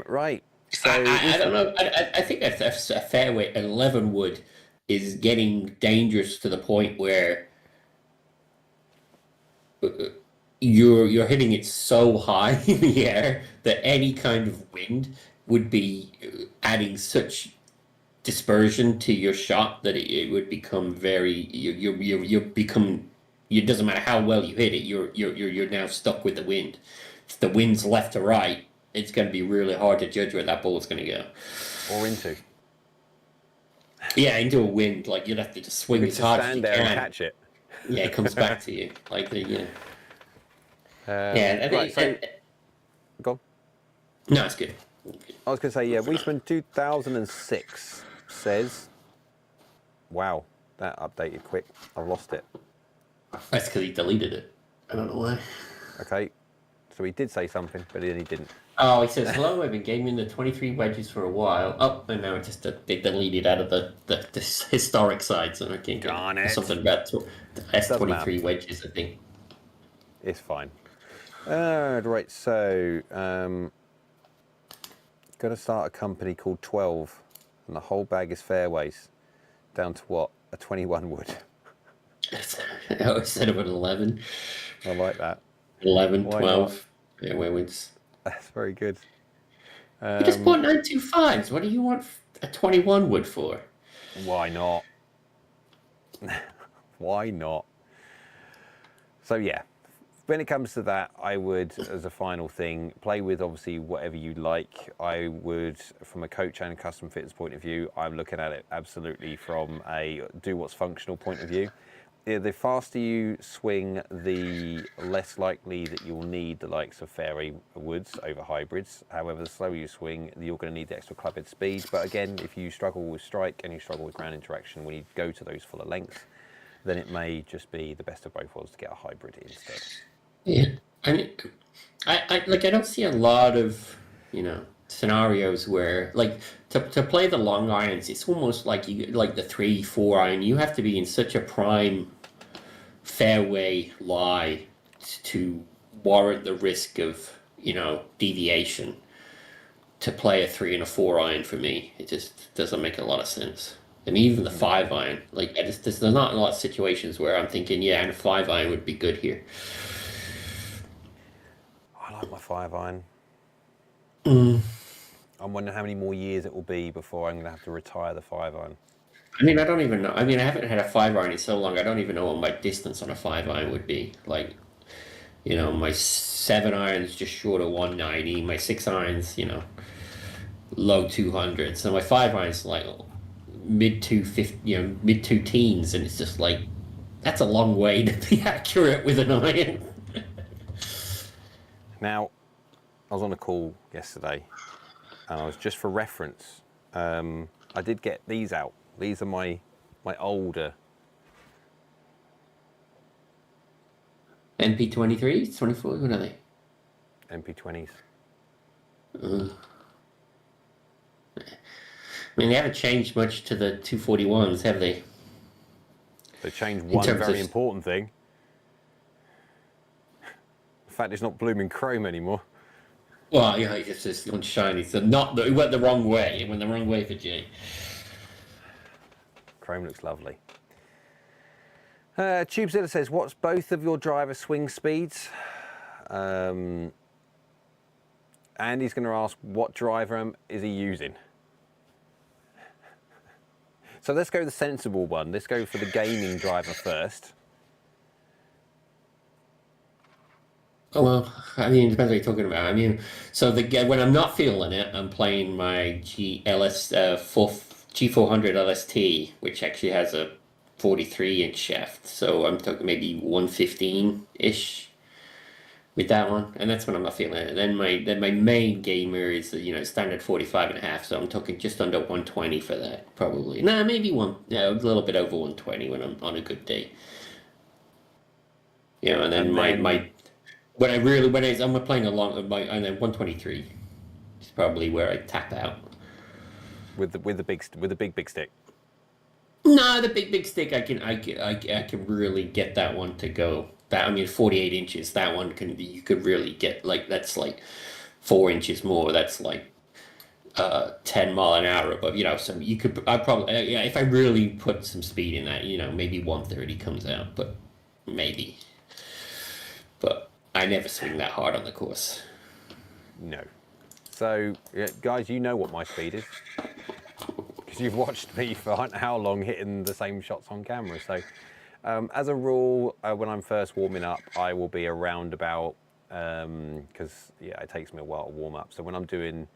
Right. So I don't know. I think a fairway 11 wood is getting dangerous to the point where you're hitting it so high in the air that any kind of wind would be adding such dispersion to your shot that it would become very it doesn't matter how well you hit it, you're now stuck with the wind. If the wind's left to right, it's going to be really hard to judge where that ball is going to go. Or into. Yeah, into a wind, like you'd have to just swing You as just hard as stand you there and can. catch it. Yeah, it comes back to you. Like yeah, I Right, think, so go on. no, it's good. I was going to say, yeah, Weisman 2006 says, wow, that updated quick. I've lost it. That's because he deleted it. I don't know why. Okay, so he did say something, but then he didn't. Oh, he says, hello, I've been gaming the 23 wedges for a while. Oh, and now it just they deleted out of the historic side, so I can't Darn get it. something about the Doesn't matter. S23 wedges, I think. It's fine. Right, so got to start a company called 12, and the whole bag is fairways, down to what? A 21 wood. Instead of an 11. I like that. 11, Why 12. Yeah, wins. That's very good. You just bought 925s. What do you want a 21 wood for? Why not? Why not? So yeah, when it comes to that, I would, as a final thing, play with obviously whatever you like. I would, from a coach and custom fitters point of view, I'm looking at it absolutely from a do what's functional point of view. The faster you swing, the less likely that you'll need the likes of fairway woods over hybrids. However, the slower you swing, you're going to need the extra club head speed. But again, if you struggle with strike and you struggle with ground interaction when you go to those fuller lengths, then it may just be the best of both worlds to get a hybrid instead. Yeah, I mean, I don't see a lot of scenarios where to play the long irons. It's almost like the 3-4 iron. You have to be in such a prime fairway lie to warrant the risk of deviation. To play a 3 and a 4 iron for me, it just doesn't make a lot of sense. I mean, even the 5 iron, there's not a lot of situations where I'm thinking, yeah, and a 5 iron would be good here. I like my 5 iron. Mm. I'm wondering how many more years it will be before I'm going to have to retire the 5 iron. I mean, I don't even know. I mean, I haven't had a 5 iron in so long. I don't even know what my distance on a 5 iron would be. My 7 irons just short of 190. My 6 irons, low 200s. So my 5 irons like mid 250, mid 2 teens, and it's just like that's a long way to be accurate with an iron. Now, I was on a call yesterday, and I was just for reference. I did get these out. These are my older NP23s, 24. What are they? MP20s. I mean, they haven't changed much to the 241s, have they? They changed one very important thing. The fact it's not blooming chrome anymore. Well, yeah, it's just on shiny. So it went the wrong way. It went the wrong way for Jay. Chrome looks lovely. Tubezilla says, what's both of your driver swing speeds? Andy's going to ask, what driver is he using? So let's go the sensible one. Let's go for the gaming driver first. Oh, well, I mean, it depends what you're talking about. I mean, so when I'm not feeling it, I'm playing my G400 LST, which actually has a 43-inch shaft. So I'm talking maybe 115-ish with that one, and that's when I'm not feeling it. And then my main gamer is standard 45.5. So I'm talking just under 120 for that, probably. Nah, maybe a little bit over 120 when I'm on a good day. And then my when I'm playing along and then 123 is probably where I tap out. With the big stick. No, the big stick I can really get that one to go. 48 inches. That one you could really get that's like 4 inches more. That's like 10 mile an hour above. So you could. I probably if I really put some speed in that, maybe 130 comes out, but maybe. But I never swing that hard on the course. No. So, guys, you know what my speed is. Because you've watched me for how long hitting the same shots on camera. So, as a rule, when I'm first warming up, I will be around about, because, it takes me a while to warm up. So when I'm doing,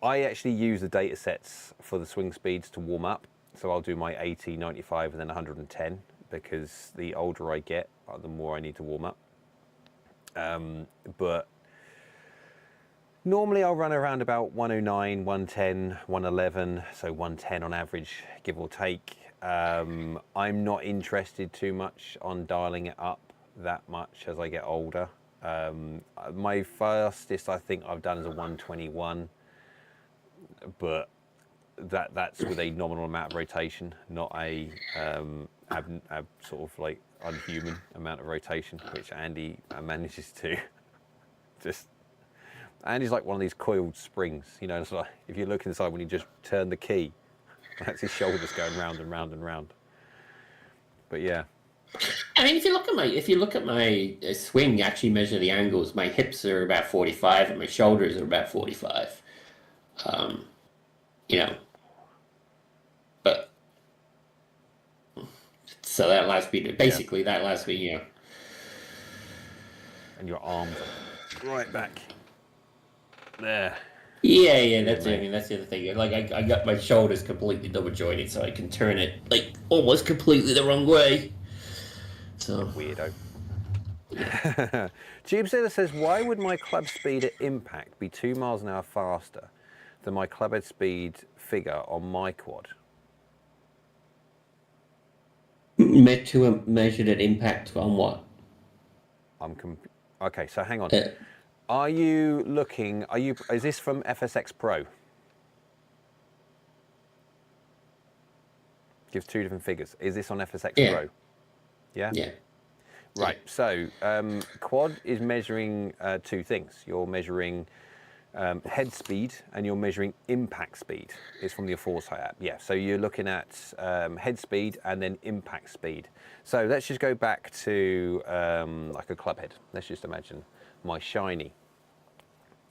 I actually use the data sets for the swing speeds to warm up. So I'll do my 80, 95, and then 110 because the older I get, the more I need to warm up. But normally I'll run around about 109, 110, 111, so 110 on average, give or take. I'm not interested too much on dialing it up that much as I get older. My fastest I think I've done is a 121, but that's with a nominal amount of rotation, not a sort of like unhuman amount of rotation, which Andy manages to just. Andy's like one of these coiled springs, you know. It's like if you look inside when you just turn the key, that's his shoulders going round and round and round. But yeah. I mean, if you look at my swing, actually measure the angles. My hips are about 45, and my shoulders are about 45. You know, but so that allows me to basically that allows me, you know. And your arms are right back there. Yeah, that's it. I mean, that's the other thing. Like, I got my shoulders completely double jointed, so I can turn it like almost completely the wrong way. So Weirdo. Tubezilla says, why would my club speed at impact be 2 miles an hour faster than my clubhead speed figure on my quad? measured at impact on what? Okay, so hang on. Are you looking? Is this from FSX Pro? Gives 2 different figures. Is this on FSX Pro? Yeah. Yeah. Right. So quad is measuring 2 things. You're measuring head speed and you're measuring impact speed. It's from the Foresight app. Yeah. So you're looking at head speed and then impact speed. So let's just go back to like a club head. Let's just imagine my shiny.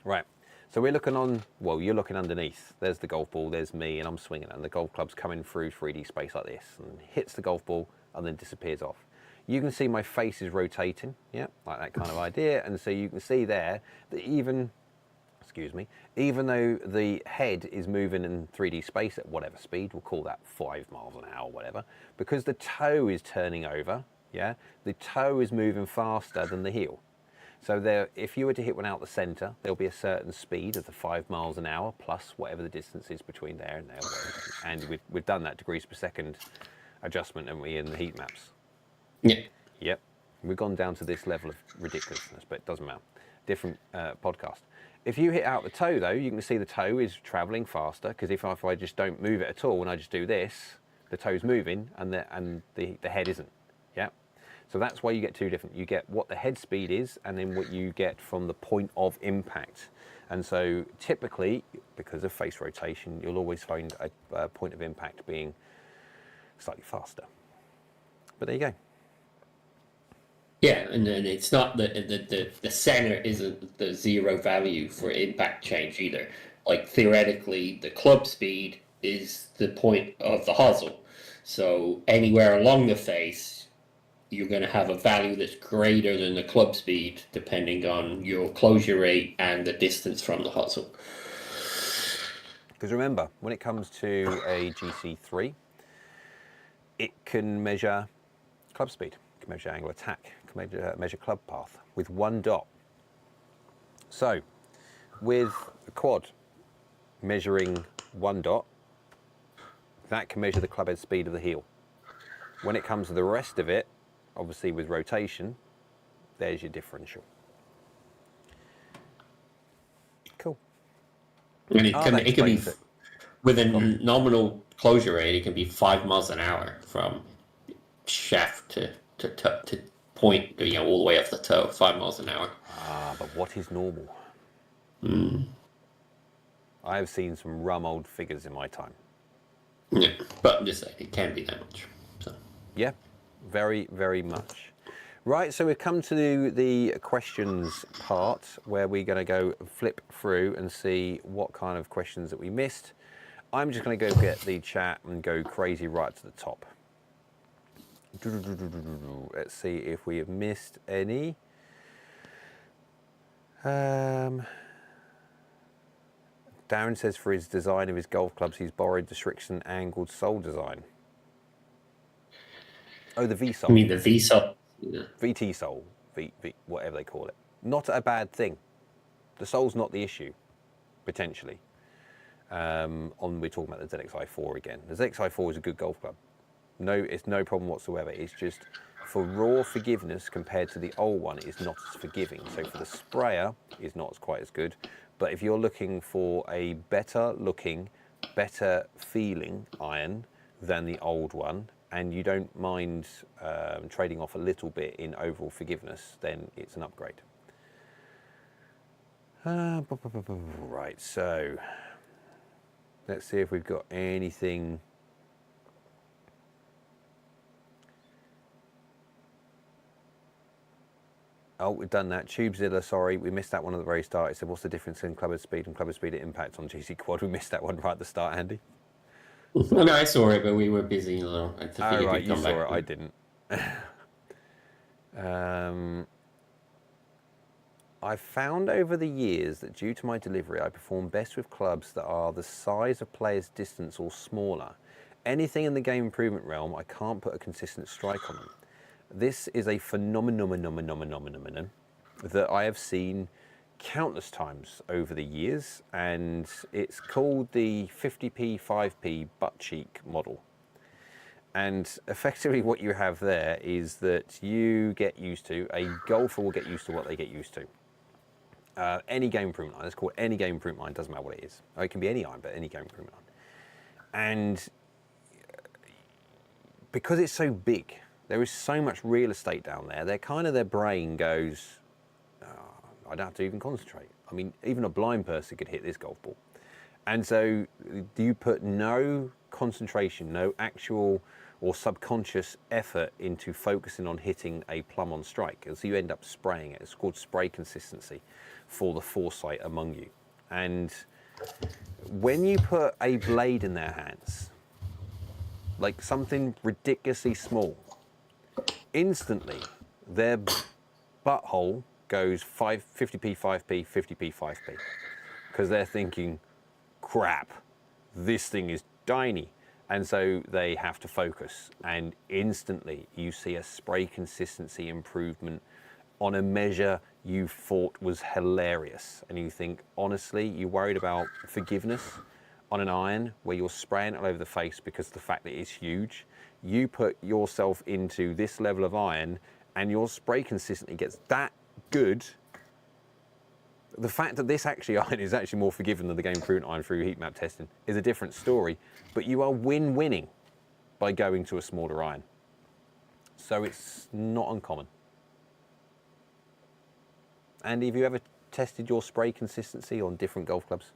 Right. So we're looking on, well, you're looking underneath. There's the golf ball, there's me, and I'm swinging it, and the golf club's coming through 3D space like this, and hits the golf ball, and then disappears off. You can see my face is rotating, yeah, like that kind of idea, and so you can see there that even though the head is moving in 3D space at whatever speed, we'll call that 5 miles an hour, whatever, because the toe is turning over, yeah, the toe is moving faster than the heel. So there, if you were to hit one out the centre, there'll be a certain speed of the 5 miles an hour plus whatever the distance is between there and there. And we've done that degrees per second adjustment, haven't we, in the heat maps? Yeah. Yep. We've gone down to this level of ridiculousness, but it doesn't matter. Different podcast. If you hit out the toe, though, you can see the toe is travelling faster, because if I just don't move it at all and I just do this, the toe's moving and the head isn't. Yeah. So that's why you get 2 different. You get what the head speed is and then what you get from the point of impact. And so typically, because of face rotation, you'll always find a point of impact being slightly faster. But there you go. Yeah, and then it's not the center isn't the 0 value for impact change either. Like theoretically, the club speed is the point of the hosel. So anywhere along the face, you're going to have a value that's greater than the club speed, depending on your closure rate and the distance from the hosel. Because remember, when it comes to a GC3, it can measure club speed, it can measure angle attack, it can measure club path with 1 dot. So with the quad measuring 1 dot, that can measure the club head speed of the heel. When it comes to the rest of it, obviously with rotation, there's your differential. Cool. And it can be, with a nominal closure rate, it can be 5 miles an hour from shaft to point, all the way off the toe, 5 miles an hour. But what is normal? I have seen some rum old figures in my time. Yeah, but just like, it can be that much. So. Yeah, very, very much. Right, so we've come to the questions part where we're going to go flip through and see what kind of questions that we missed. I'm just going to go get the chat and go crazy right to the top. Let's see if we have missed any. Darren says for his design of his golf clubs, he's borrowed the Shrixon angled sole design. Oh, the V sole. I mean, the V sole. Yeah. VT sole, v, whatever they call it. Not a bad thing. The sole's not the issue, potentially. We're talking about the ZXi4 again. The ZXi4 is a good golf club. No, it's no problem whatsoever. It's just for raw forgiveness compared to the old one, it's not as forgiving. So for the sprayer, it's not quite as good. But if you're looking for a better looking, better feeling iron than the old one, and you don't mind trading off a little bit in overall forgiveness, then it's an upgrade. Right, so let's see if we've got anything. Oh, we've done that. Tubezilla, sorry, we missed that one at the very start. It said, what's the difference in clubhead speed and clubhead speed impact on GC Quad? We missed that one right at the start, Andy. Well, no, I saw it, but we were busy. Oh, right, you saw it. I didn't. I've found over the years that due to my delivery, I perform best with clubs that are the size of players' distance or smaller. Anything in the game improvement realm, I can't put a consistent strike on them. This is a phenomenon that I have seen countless times over the years, and it's called the 50p 5p butt cheek model. And effectively what you have there is that you get used to, a golfer will get used to what they get used to. Any game improvement line, let's call it any game improvement line, doesn't matter what it is. Or it can be any iron, but any game improvement line. And because it's so big, there is so much real estate down there, their brain goes, oh, I don't have to even concentrate. I mean, even a blind person could hit this golf ball. And so you put no concentration, no actual or subconscious effort into focusing on hitting a plumb on strike. And so you end up spraying it. It's called spray consistency for the Foresight among you. And when you put a blade in their hands, like something ridiculously small, instantly their butthole goes 50p 5p 50p 5p, because they're thinking, crap, this thing is tiny. And so they have to focus, and instantly you see a spray consistency improvement on a measure you thought was hilarious. And you think, honestly, you're worried about forgiveness on an iron where you're spraying it all over the face because of the fact that it's huge. You put yourself into this level of iron and your spray consistency gets that good. The fact that this iron is actually more forgiving than the game improvement iron through heat map testing is a different story, but you are win-winning by going to a smaller iron. So it's not uncommon. Andy, have you ever tested your spray consistency on different golf clubs?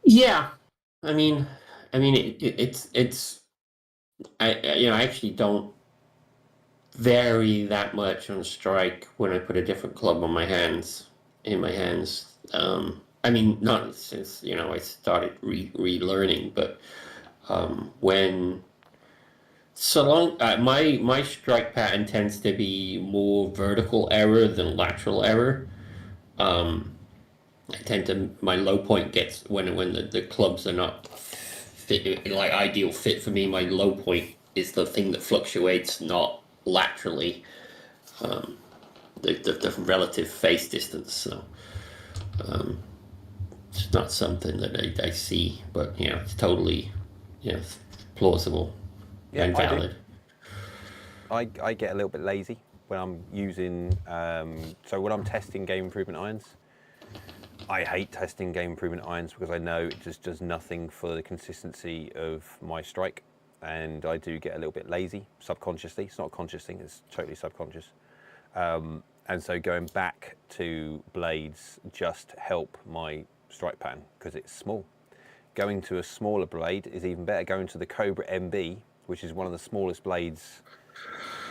Yeah, I mean, it's I actually don't vary that much on strike when I put a different club on my hands, in my hands. I mean, not since, I started relearning, but when, so long, my strike pattern tends to be more vertical error than lateral error. I tend to, my low point gets when the clubs are not fit, like ideal fit for me. My low point is the thing that fluctuates, not laterally, the relative face distance. So it's not something that I see, but it's totally plausible and valid. I get a little bit lazy when I'm using so when I'm testing game improvement irons. I hate testing game improvement irons because I know it just does nothing for the consistency of my strike, and I do get a little bit lazy subconsciously. It's not a conscious thing, it's totally subconscious. And so going back to blades just help my strike pattern because it's small. Going to a smaller blade is even better. Going to the Cobra MB, which is one of the smallest blades,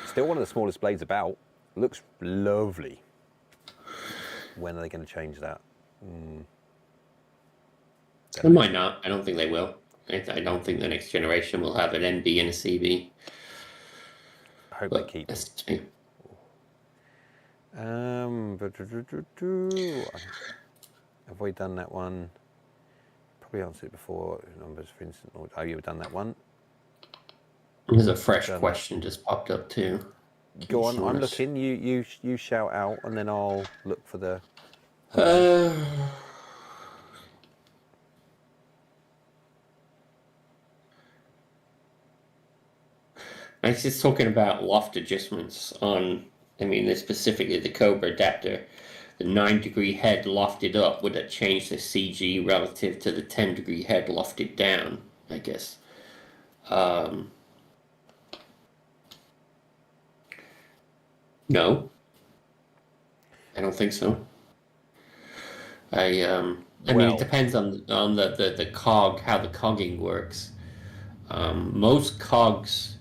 still one of the smallest blades about, looks lovely. When are they going to change that? They might not. I don't think they will. I don't think the next generation will have an MB and a CB. I hope they keep. Have we done that one? Probably answered it before. Numbers, for instance. Oh, you've done that one. There's a fresh question just popped up too. Go on, I'm looking. You shout out, and then I'll look for the. It's just talking about loft adjustments on. I mean, specifically the Cobra adapter. The 9-degree head lofted up, would that change the CG relative to the 10-degree head lofted down? I guess. No, I don't think so. I mean, it depends on the cog, how the cogging works. Most cogs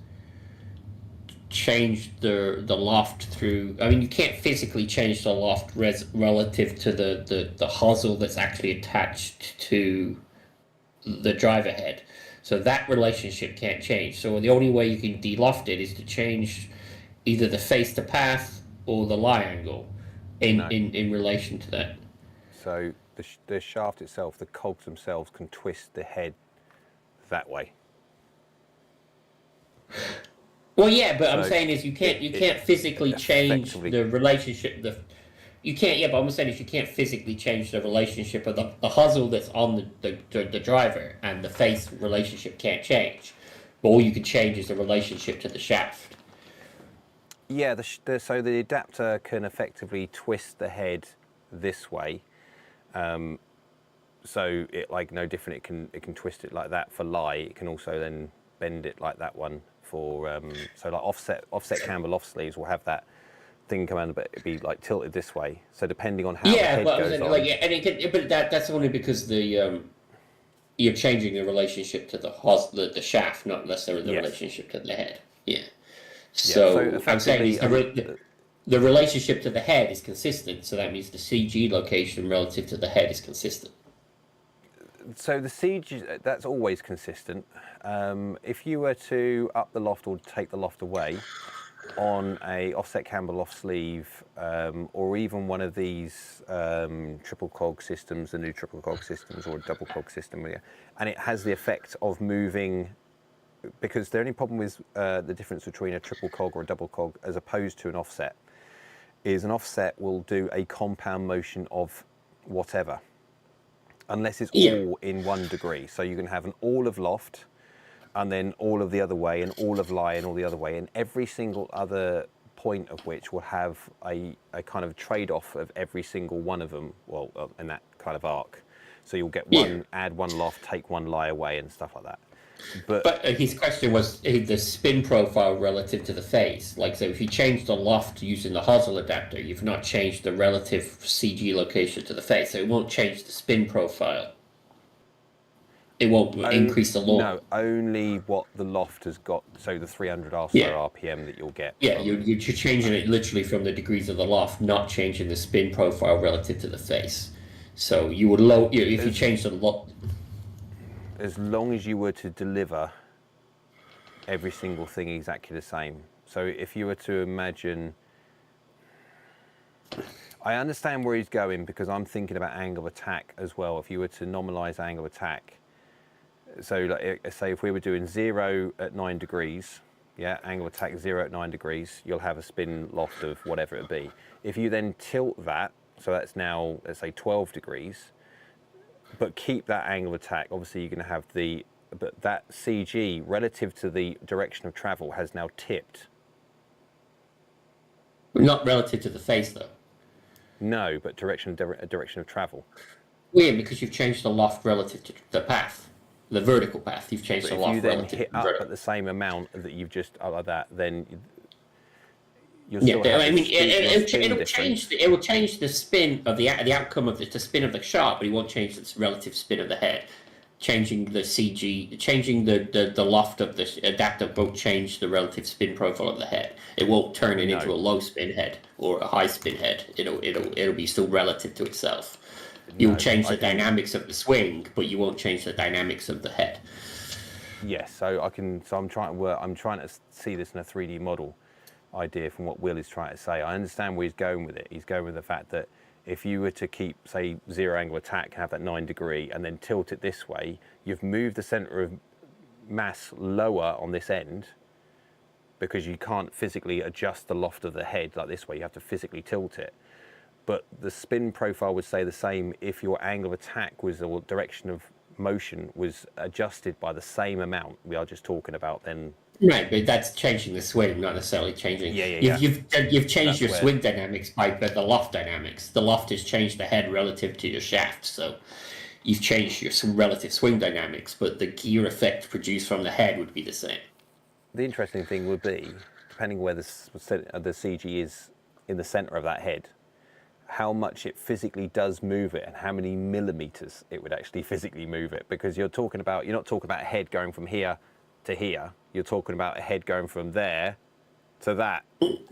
change the loft through. I mean, you can't physically change the loft relative to the hosel that's actually attached to the driver head. So that relationship can't change. So the only way you can de-loft it is to change either the face to path or the lie angle in relation to that. So the shaft itself, the cogs themselves can twist the head that way. Well, yeah, but I'm saying is you can't physically change the relationship. You can't. Yeah, but I'm saying is you can't physically change the relationship of the hosel that's on the driver, and the face relationship can't change. But all you can change is the relationship to the shaft. Yeah, so the adapter can effectively twist the head this way. So it no different. It can twist it like that for lie. It can also then bend it like that one for so like offset camber loft sleeves will have that thing come in, but it'd be tilted this way. So depending on how the head goes on. And it can, but that's only because you're changing the relationship to the shaft, not necessarily the relationship to the head. Yeah. So I'm saying the relationship to the head is consistent, so that means the CG location relative to the head is consistent. So the CG, that's always consistent. If you were to up the loft or take the loft away on a offset camber loft sleeve, or even one of these triple cog systems, the new triple cog systems, or a double cog system, and it has the effect of moving. Because the only problem with the difference between a triple cog or a double cog as opposed to an offset is an offset will do a compound motion of whatever, unless it's all in 1 degree. So you can have an all of loft and then all of the other way and all of lie and all the other way, and every single other point of which will have a kind of trade-off of every single one of them, in that kind of arc. So you'll get one, add one loft, take one lie away and stuff like that. But his question was the spin profile relative to the face. So if you change the loft using the hosel adapter, you've not changed the relative CG location to the face. So it won't change the spin profile. It won't increase the loft. No, only what the loft has got. So the 300 or so RPM that you'll get. Yeah, you're changing it literally from the degrees of the loft, not changing the spin profile relative to the face. So you would if you change the loft. As long as you were to deliver every single thing exactly the same. So if you were to imagine, I understand where he's going because I'm thinking about angle of attack as well. If you were to normalize angle of attack, so say if we were doing 0 at 9 degrees, angle of attack 0 at 9 degrees, you'll have a spin loft of whatever it be. If you then tilt that, so that's now, let's say 12 degrees, but keep that angle of attack, obviously you're going to have but that CG relative to the direction of travel has now tipped. Not relative to the face though. No, but direction of travel. Weird, because you've changed the loft relative to the path, the vertical path. You've changed the loft relative. If you then hit up at the same amount that you've just like that, then you'll still have it will change the spin of the outcome of the spin of the shaft, but it won't change the relative spin of the head. Changing the CG, changing the loft of the adapter won't change the relative spin profile of the head. It won't turn it into a low spin head or a high spin head. It'll be still relative to itself. You'll change the dynamics of the swing, but you won't change the dynamics of the head. Yes, so I'm trying to see this in a 3D model. idea from what Will is trying to say. I understand where he's going with it. He's going with the fact that if you were to keep, say, zero angle attack, have that 9 degree, and then tilt it this way, you've moved the center of mass lower on this end, because you can't physically adjust the loft of the head like this way. You have to physically tilt it. But the spin profile would stay the same if your angle of attack was, or direction of motion was adjusted by the same amount we are just talking about then. Right, but that's changing the swing, not necessarily changing. You've changed your swing dynamics by the loft dynamics. The loft has changed the head relative to your shaft, so you've changed your relative swing dynamics, but the gear effect produced from the head would be the same. The interesting thing would be, depending where the CG is in the center of that head, how much it physically does move it and how many millimeters it would actually physically move it. Because you're not talking about a head going from here to here. You're talking about a head going from there to that.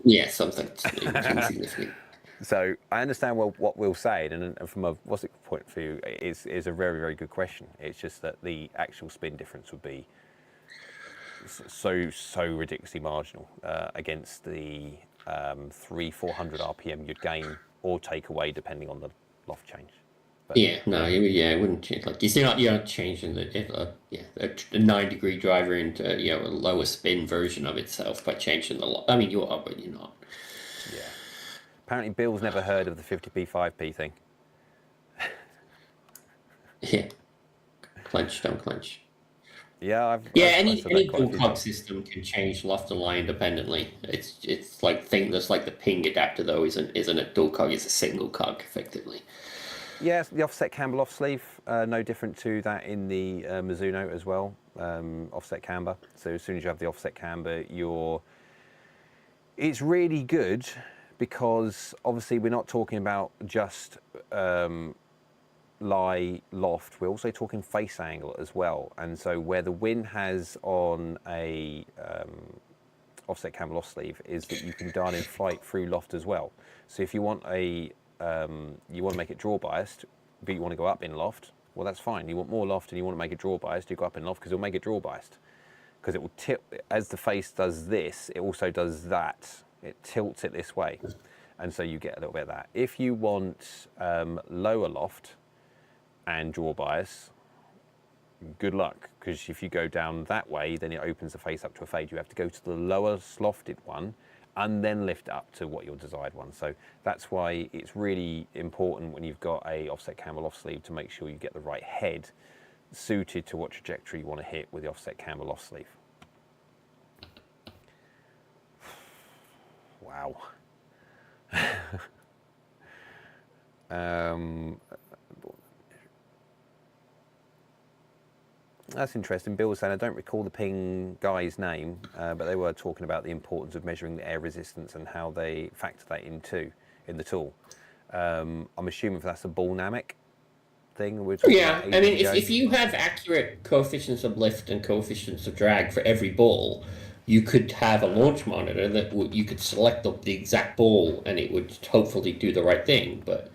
Yeah, something significant. So I understand what Will's saying, and from a point of view, is a very, very good question. It's just that the actual spin difference would be so ridiculously marginal against the 300-400 RPM you'd gain or take away depending on the loft change. But it wouldn't change. Like you're not changing a 9 degree driver into a lower spin version of itself by changing the loft. I mean, you are, but you're not. Yeah. Apparently, Bill's never heard of the 50p 5p thing. Yeah. Clench, don't clench. Yeah, any dual cog system can change loft and lie independently. It's like there's like the ping adapter though isn't a dual cog, it's a single cog effectively. Yes, the offset camber off sleeve, no different to that in the Mizuno as well. Offset camber. So as soon as you have the offset camber, it's really good because obviously we're not talking about just lie loft, we're also talking face angle as well. And so where the Win has on a offset camber off sleeve is that you can dial in flight through loft as well. So if you want you want to make it draw biased, but you want to go up in loft, well that's fine. You want more loft and you want to make it draw biased, you go up in loft because it'll make it draw biased. Because it will tilt, as the face does this, it also does that. It tilts it this way. And so you get a little bit of that. If you want lower loft and draw bias, good luck, because if you go down that way, then it opens the face up to a fade. You have to go to the lower lofted one and then lift up to what your desired one. So that's why it's really important when you've got a offset camber off sleeve to make sure you get the right head suited to what trajectory you want to hit with the offset camber off sleeve. Wow. That's interesting. Bill was saying, I don't recall the ping guy's name, but they were talking about the importance of measuring the air resistance and how they factor that in the tool. I'm assuming that's a ball dynamic thing. Yeah, I mean, if you have accurate coefficients of lift and coefficients of drag for every ball, you could have a launch monitor that you could select the exact ball and it would hopefully do the right thing. But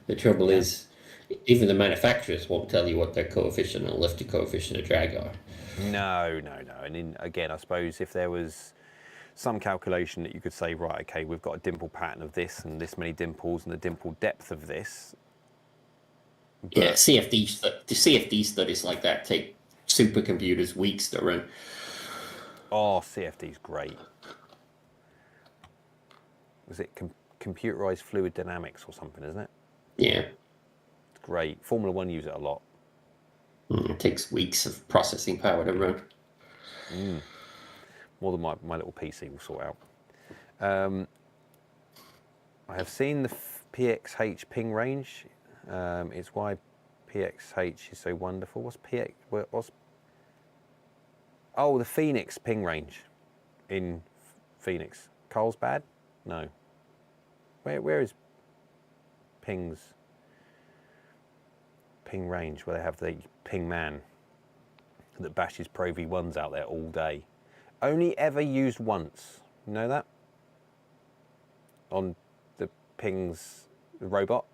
the trouble is, even the manufacturers won't tell you what their coefficient and lift and coefficient of drag are. No. And again, I suppose if there was some calculation that you could say, right, okay, we've got a dimple pattern of this and this many dimples and the dimple depth of this. But yeah, CFD studies like that take supercomputers weeks to run. Oh, CFD's great. Was it computerized fluid dynamics or something, isn't it? Yeah. It's great. Formula One use it a lot. It takes weeks of processing power to run. More than my little PC will sort out. I have seen the PXH ping range. It's why PXH is so wonderful. What's PX? Oh, the Phoenix ping range in Phoenix. Carlsbad? No. Where is ping range, where they have the ping man that bashes Pro V1s out there all day? Only ever used once. You know that? On the pings, the robot.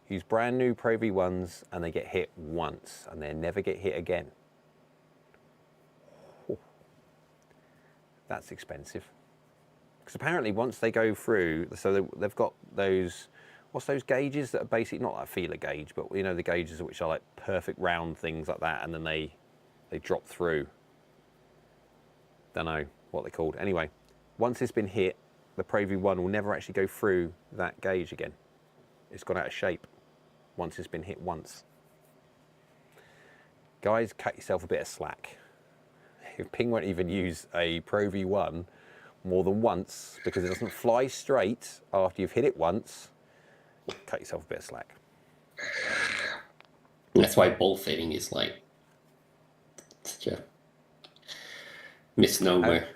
Use brand new Pro V1s and they get hit once and they never get hit again. That's expensive. Because apparently once they go through, so they've got those, what's those gauges that are basically not like a feeler gauge, but you know the gauges which are like perfect round things like that, and then they drop through. Don't know what they're called. Anyway, once it's been hit, the Pro V1 will never actually go through that gauge again. It's gone out of shape once it's been hit once. Guys, cut yourself a bit of slack. If Ping won't even use a Pro V1 more than once because it doesn't fly straight after you've hit it once, cut yourself a bit of slack. That's why ball fitting is like such a misnomer.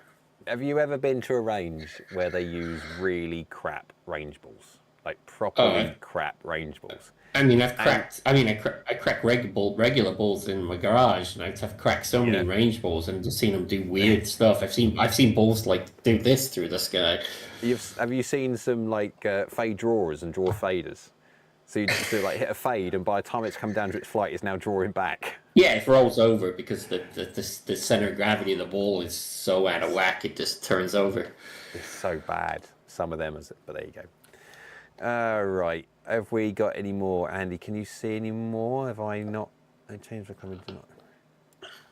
Have you ever been to a range where they use really crap range balls? Like properly crap range balls? I mean, I crack regular balls in my garage, and I've cracked so many range balls, and just seen them do weird stuff. I've seen balls like do this through the sky. Have you seen some like fade drawers and draw faders? So you just like hit a fade, and by the time it's come down to its flight, it's now drawing back. Yeah, it rolls over because the center of gravity of the ball is so out of whack, it just turns over. It's so bad. Some of them, but there you go. Right. Have we got any more, Andy? Can you see any more? Have I not? I changed the club.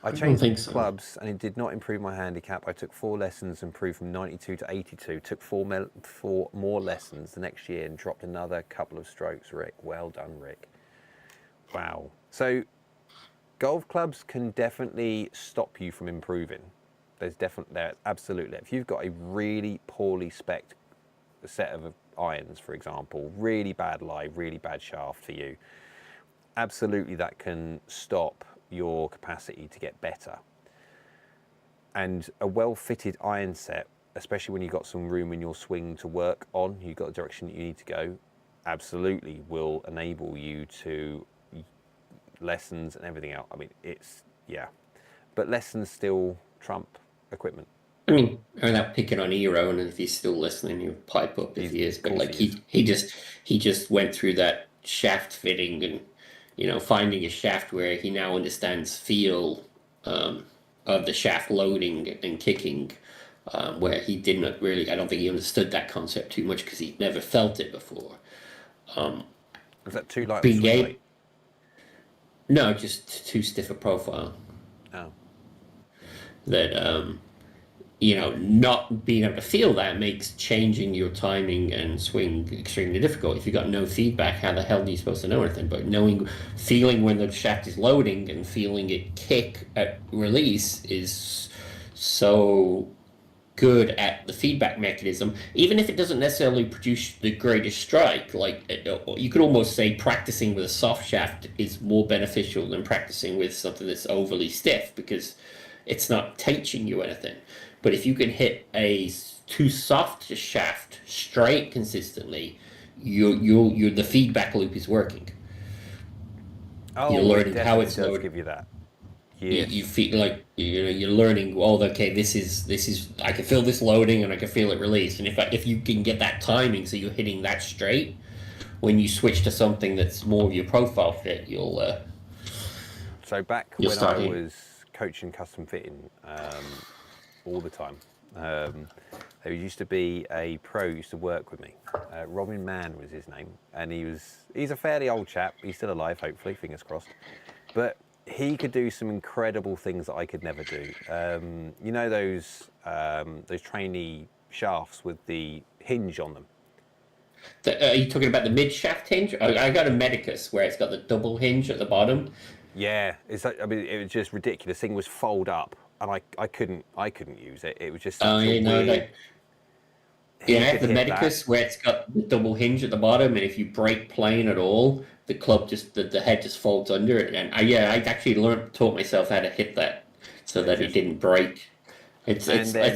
I changed the clubs, and it did not improve my handicap. I took 4 lessons, improved from 92 to 82. Took 4 more lessons the next year, and dropped another couple of strokes. Rick, well done, Rick. Wow. So, golf clubs can definitely stop you from improving. There's absolutely. If you've got a really poorly spec'd set of irons, for example, really bad lie, really bad shaft for you, absolutely that can stop your capacity to get better. And a well-fitted iron set, especially when you've got some room in your swing to work on, you've got a direction that you need to go, absolutely will enable you to lessons and everything else. I mean, but lessons still trump equipment. I mean, without picking on Eero, and if he's still listening, he'll pipe up if he is. But like he just went through that shaft fitting and, you know, finding a shaft where he now understands feel of the shaft loading and kicking, where he didn't really. I don't think he understood that concept too much because he'd never felt it before. Was that too light? No, just too stiff a profile. Oh. That you know, not being able to feel that makes changing your timing and swing extremely difficult. If you've got no feedback, how the hell are you supposed to know anything? But feeling when the shaft is loading and feeling it kick at release is so good at the feedback mechanism, even if it doesn't necessarily produce the greatest strike. Like, you could almost say practicing with a soft shaft is more beneficial than practicing with something that's overly stiff, because it's not teaching you anything. But if you can hit a too soft shaft straight consistently, the feedback loop is working. Oh, you're learning how it's loaded. Give you that. Yes. You feel like you're learning. Oh, okay, this is. I can feel this loading and I can feel it release. And if you can get that timing, so you're hitting that straight, when you switch to something that's more of your profile fit, you'll. So back when I was coaching custom fitting all the time, there used to be a pro who used to work with me. Robin Mann was his name, and he's a fairly old chap. He's still alive, hopefully, fingers crossed. But he could do some incredible things that I could never do. You know those trainee shafts with the hinge on them? Are you talking about the mid shaft hinge? I got a Medicus where it's got the double hinge at the bottom. Yeah, it was just ridiculous. Thing was fold up, and I couldn't use it. It was just such a weird. Yeah, I have the Medicus where it's got the double hinge at the bottom, and if you break plane at all, the club the head just folds under it. And I actually taught myself how to hit that so that it didn't break. It's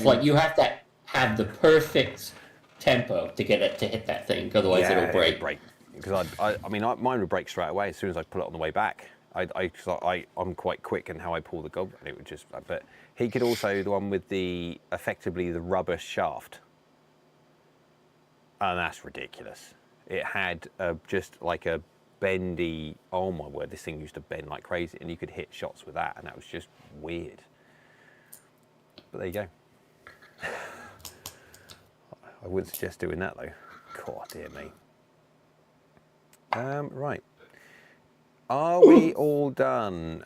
like you have to have the perfect tempo to get it to hit that thing, otherwise it'll break. Because mine would break straight away as soon as I pull it on the way back. I'm quite quick in how I pull the gob, and it would just. But he could also the one with effectively the rubber shaft. And that's ridiculous. It had just like a bendy, oh my word, this thing used to bend like crazy, and you could hit shots with that, and that was just weird. But there you go. I wouldn't suggest doing that though. God, dear me. Right. Are we all done?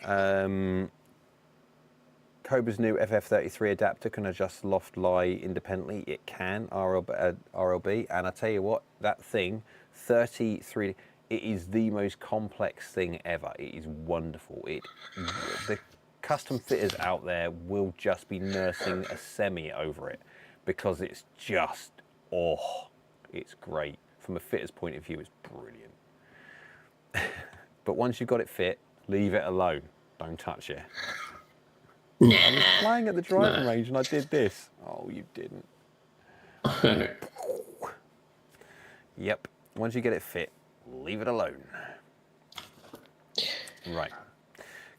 Cobra's new FF33 adapter can adjust loft lie independently. It can, RLB. And I tell you what, that thing, 33, it is the most complex thing ever. It is wonderful. The custom fitters out there will just be nursing a semi over it because it's just, it's great. From a fitter's point of view, it's brilliant. But once you've got it fit, leave it alone. Don't touch it. I was playing at the driving range and I did this. Oh, you didn't. Yep. Once you get it fit, leave it alone. Right.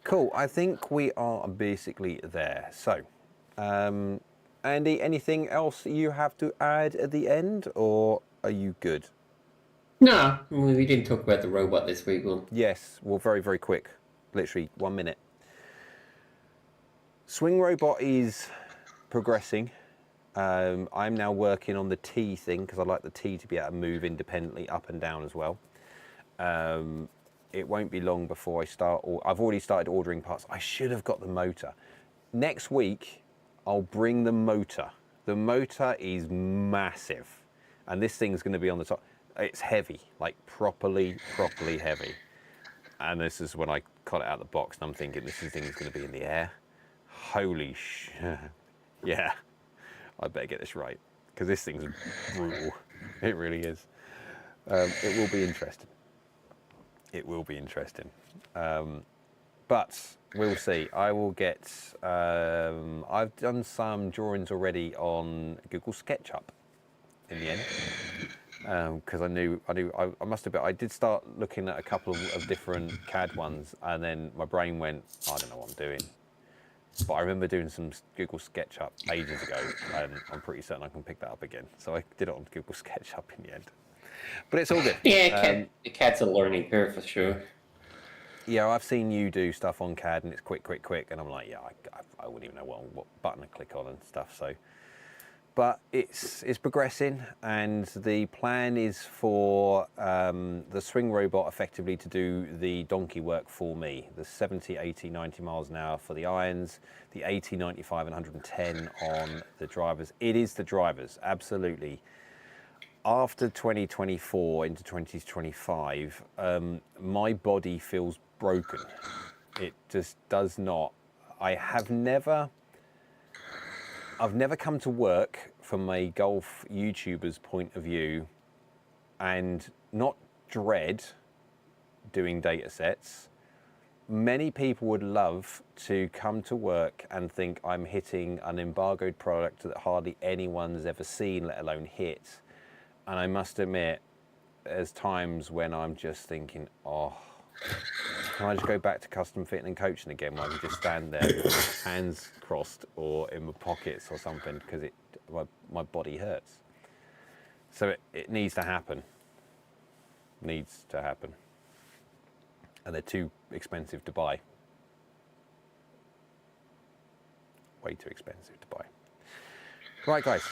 Cool. I think we are basically there. So, Andy, anything else you have to add at the end, or are you good? No, we didn't talk about the robot this week. Well, yes. Well, very, very quick. Literally 1 minute. Swing robot is progressing. I'm now working on the T thing because I like the T to be able to move independently up and down as well. It won't be long before I start. I've already started ordering parts. I should have got the motor. Next week, I'll bring the motor. The motor is massive, and this thing's going to be on the top. It's heavy, like properly heavy. And this is when I cut it out of the box, and I'm thinking this thing's going to be in the air. Holy shit. Yeah, I better get this right because this thing's brutal. It really is. It will be interesting. It will be interesting. But we'll see. I will get, I've done some drawings already on Google SketchUp in the end. Because I must admit, I did start looking at a couple of different CAD ones and then my brain went, I don't know what I'm doing. But I remember doing some Google SketchUp ages ago, and I'm pretty certain I can pick that up again. So I did it on Google SketchUp in the end. But it's all good. Yeah, the CAD's a learning curve for sure. Yeah, I've seen you do stuff on CAD, and it's quick, and I'm like, yeah, I wouldn't even know what button to click on and stuff. So, but it's progressing, and the plan is for the swing robot effectively to do the donkey work for me. The 70, 80, 90 miles an hour for the irons, the 80, 95 and 110 on the drivers. It is the drivers, absolutely. After 2024 into 2025, my body feels broken. It just does not. I've never come to work from a golf YouTuber's point of view and not dread doing data sets. Many people would love to come to work and think I'm hitting an embargoed product that hardly anyone's ever seen, let alone hit. And I must admit, there's times when I'm just thinking, can I just go back to custom fitting and coaching again where I can just stand there with my hands crossed or in my pockets or something because my body hurts. So it needs to happen. Needs to happen. And they're too expensive to buy. Way too expensive to buy. Right, guys.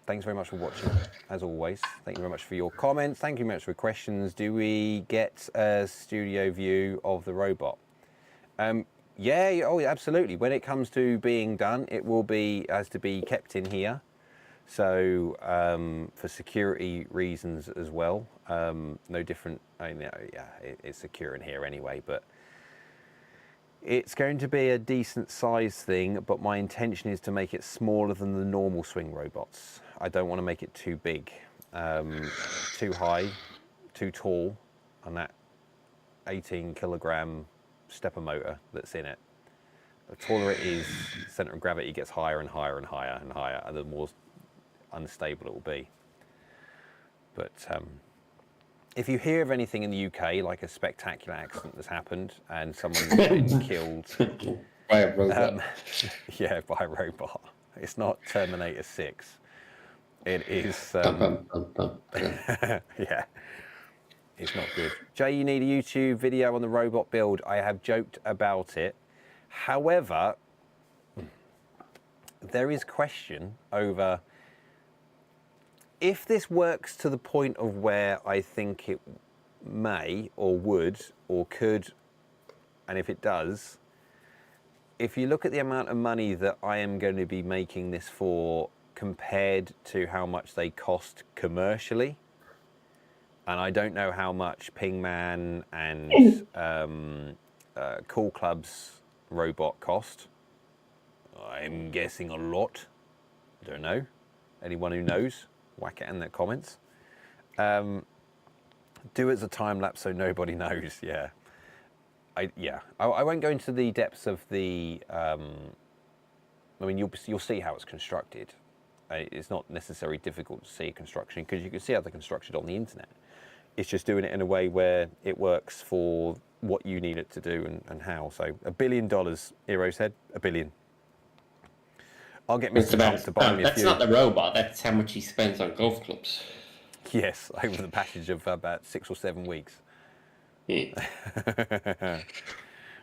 Thanks very much for watching, as always. Thank you very much for your comments. Thank you very much for questions. Do we get a studio view of the robot? Yeah, absolutely. When it comes to being done, it will has to be kept in here. So for security reasons as well. No different. It's secure in here anyway, but it's going to be a decent size thing, but my intention is to make it smaller than the normal swing robots. I don't want to make it too big, too high, too tall, and that 18 kilogram stepper motor that's in it. The taller it is, the center of gravity gets higher and higher and higher and higher, and the more unstable it will be. But if you hear of anything in the UK, like a spectacular accident that's happened and someone's been killed by a robot, yeah, by a robot. It's not Terminator 6. It is. Yeah, it's not good. Jay, you need a YouTube video on the robot build. I have joked about it. However, there is question over if this works to the point of where I think it may or would or could, and if it does, if you look at the amount of money that I am going to be making this for compared to how much they cost commercially, and I don't know how much Pingman and Cool Club's robot cost. I'm guessing a lot. I don't know. Anyone who knows, whack it in the comments. Do it as a time lapse so nobody knows. Yeah. I won't go into the depths of the. I mean, you'll see how it's constructed. It's not necessarily difficult to see construction because you can see how they're constructed on the internet. It's just doing it in a way where it works for what you need it to do and how. So $1 billion, Hero said, $1 billion. I'll get Mr. Trump to buy me a few. That's not the robot. That's how much he spends on golf clubs. Yes, over the passage of about 6 or 7 weeks. Yeah.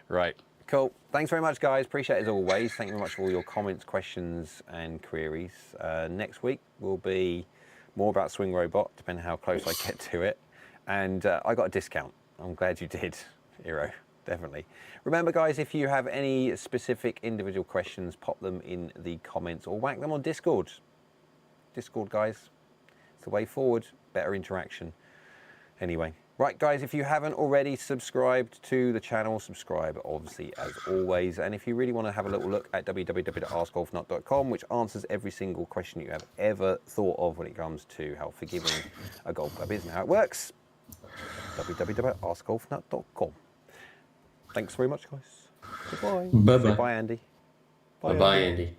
Right, cool. Thanks very much, guys. Appreciate it as always. Thank you very much for all your comments, questions, and queries. Next week will be more about Swing Robot, depending how close I get to it. And I got a discount. I'm glad you did, Hero. Definitely. Remember, guys, if you have any specific individual questions, pop them in the comments or whack them on Discord. Discord, guys. It's the way forward. Better interaction. Anyway. Right, guys, if you haven't already subscribed to the channel, subscribe, obviously, as always. And if you really want to have a little look at www.askgolfnut.com, which answers every single question you have ever thought of when it comes to how forgiving a golf club is and how it works, www.askgolfnut.com. Thanks very much, guys. Goodbye. Bye-bye. Say bye, Andy. Bye-bye, Andy.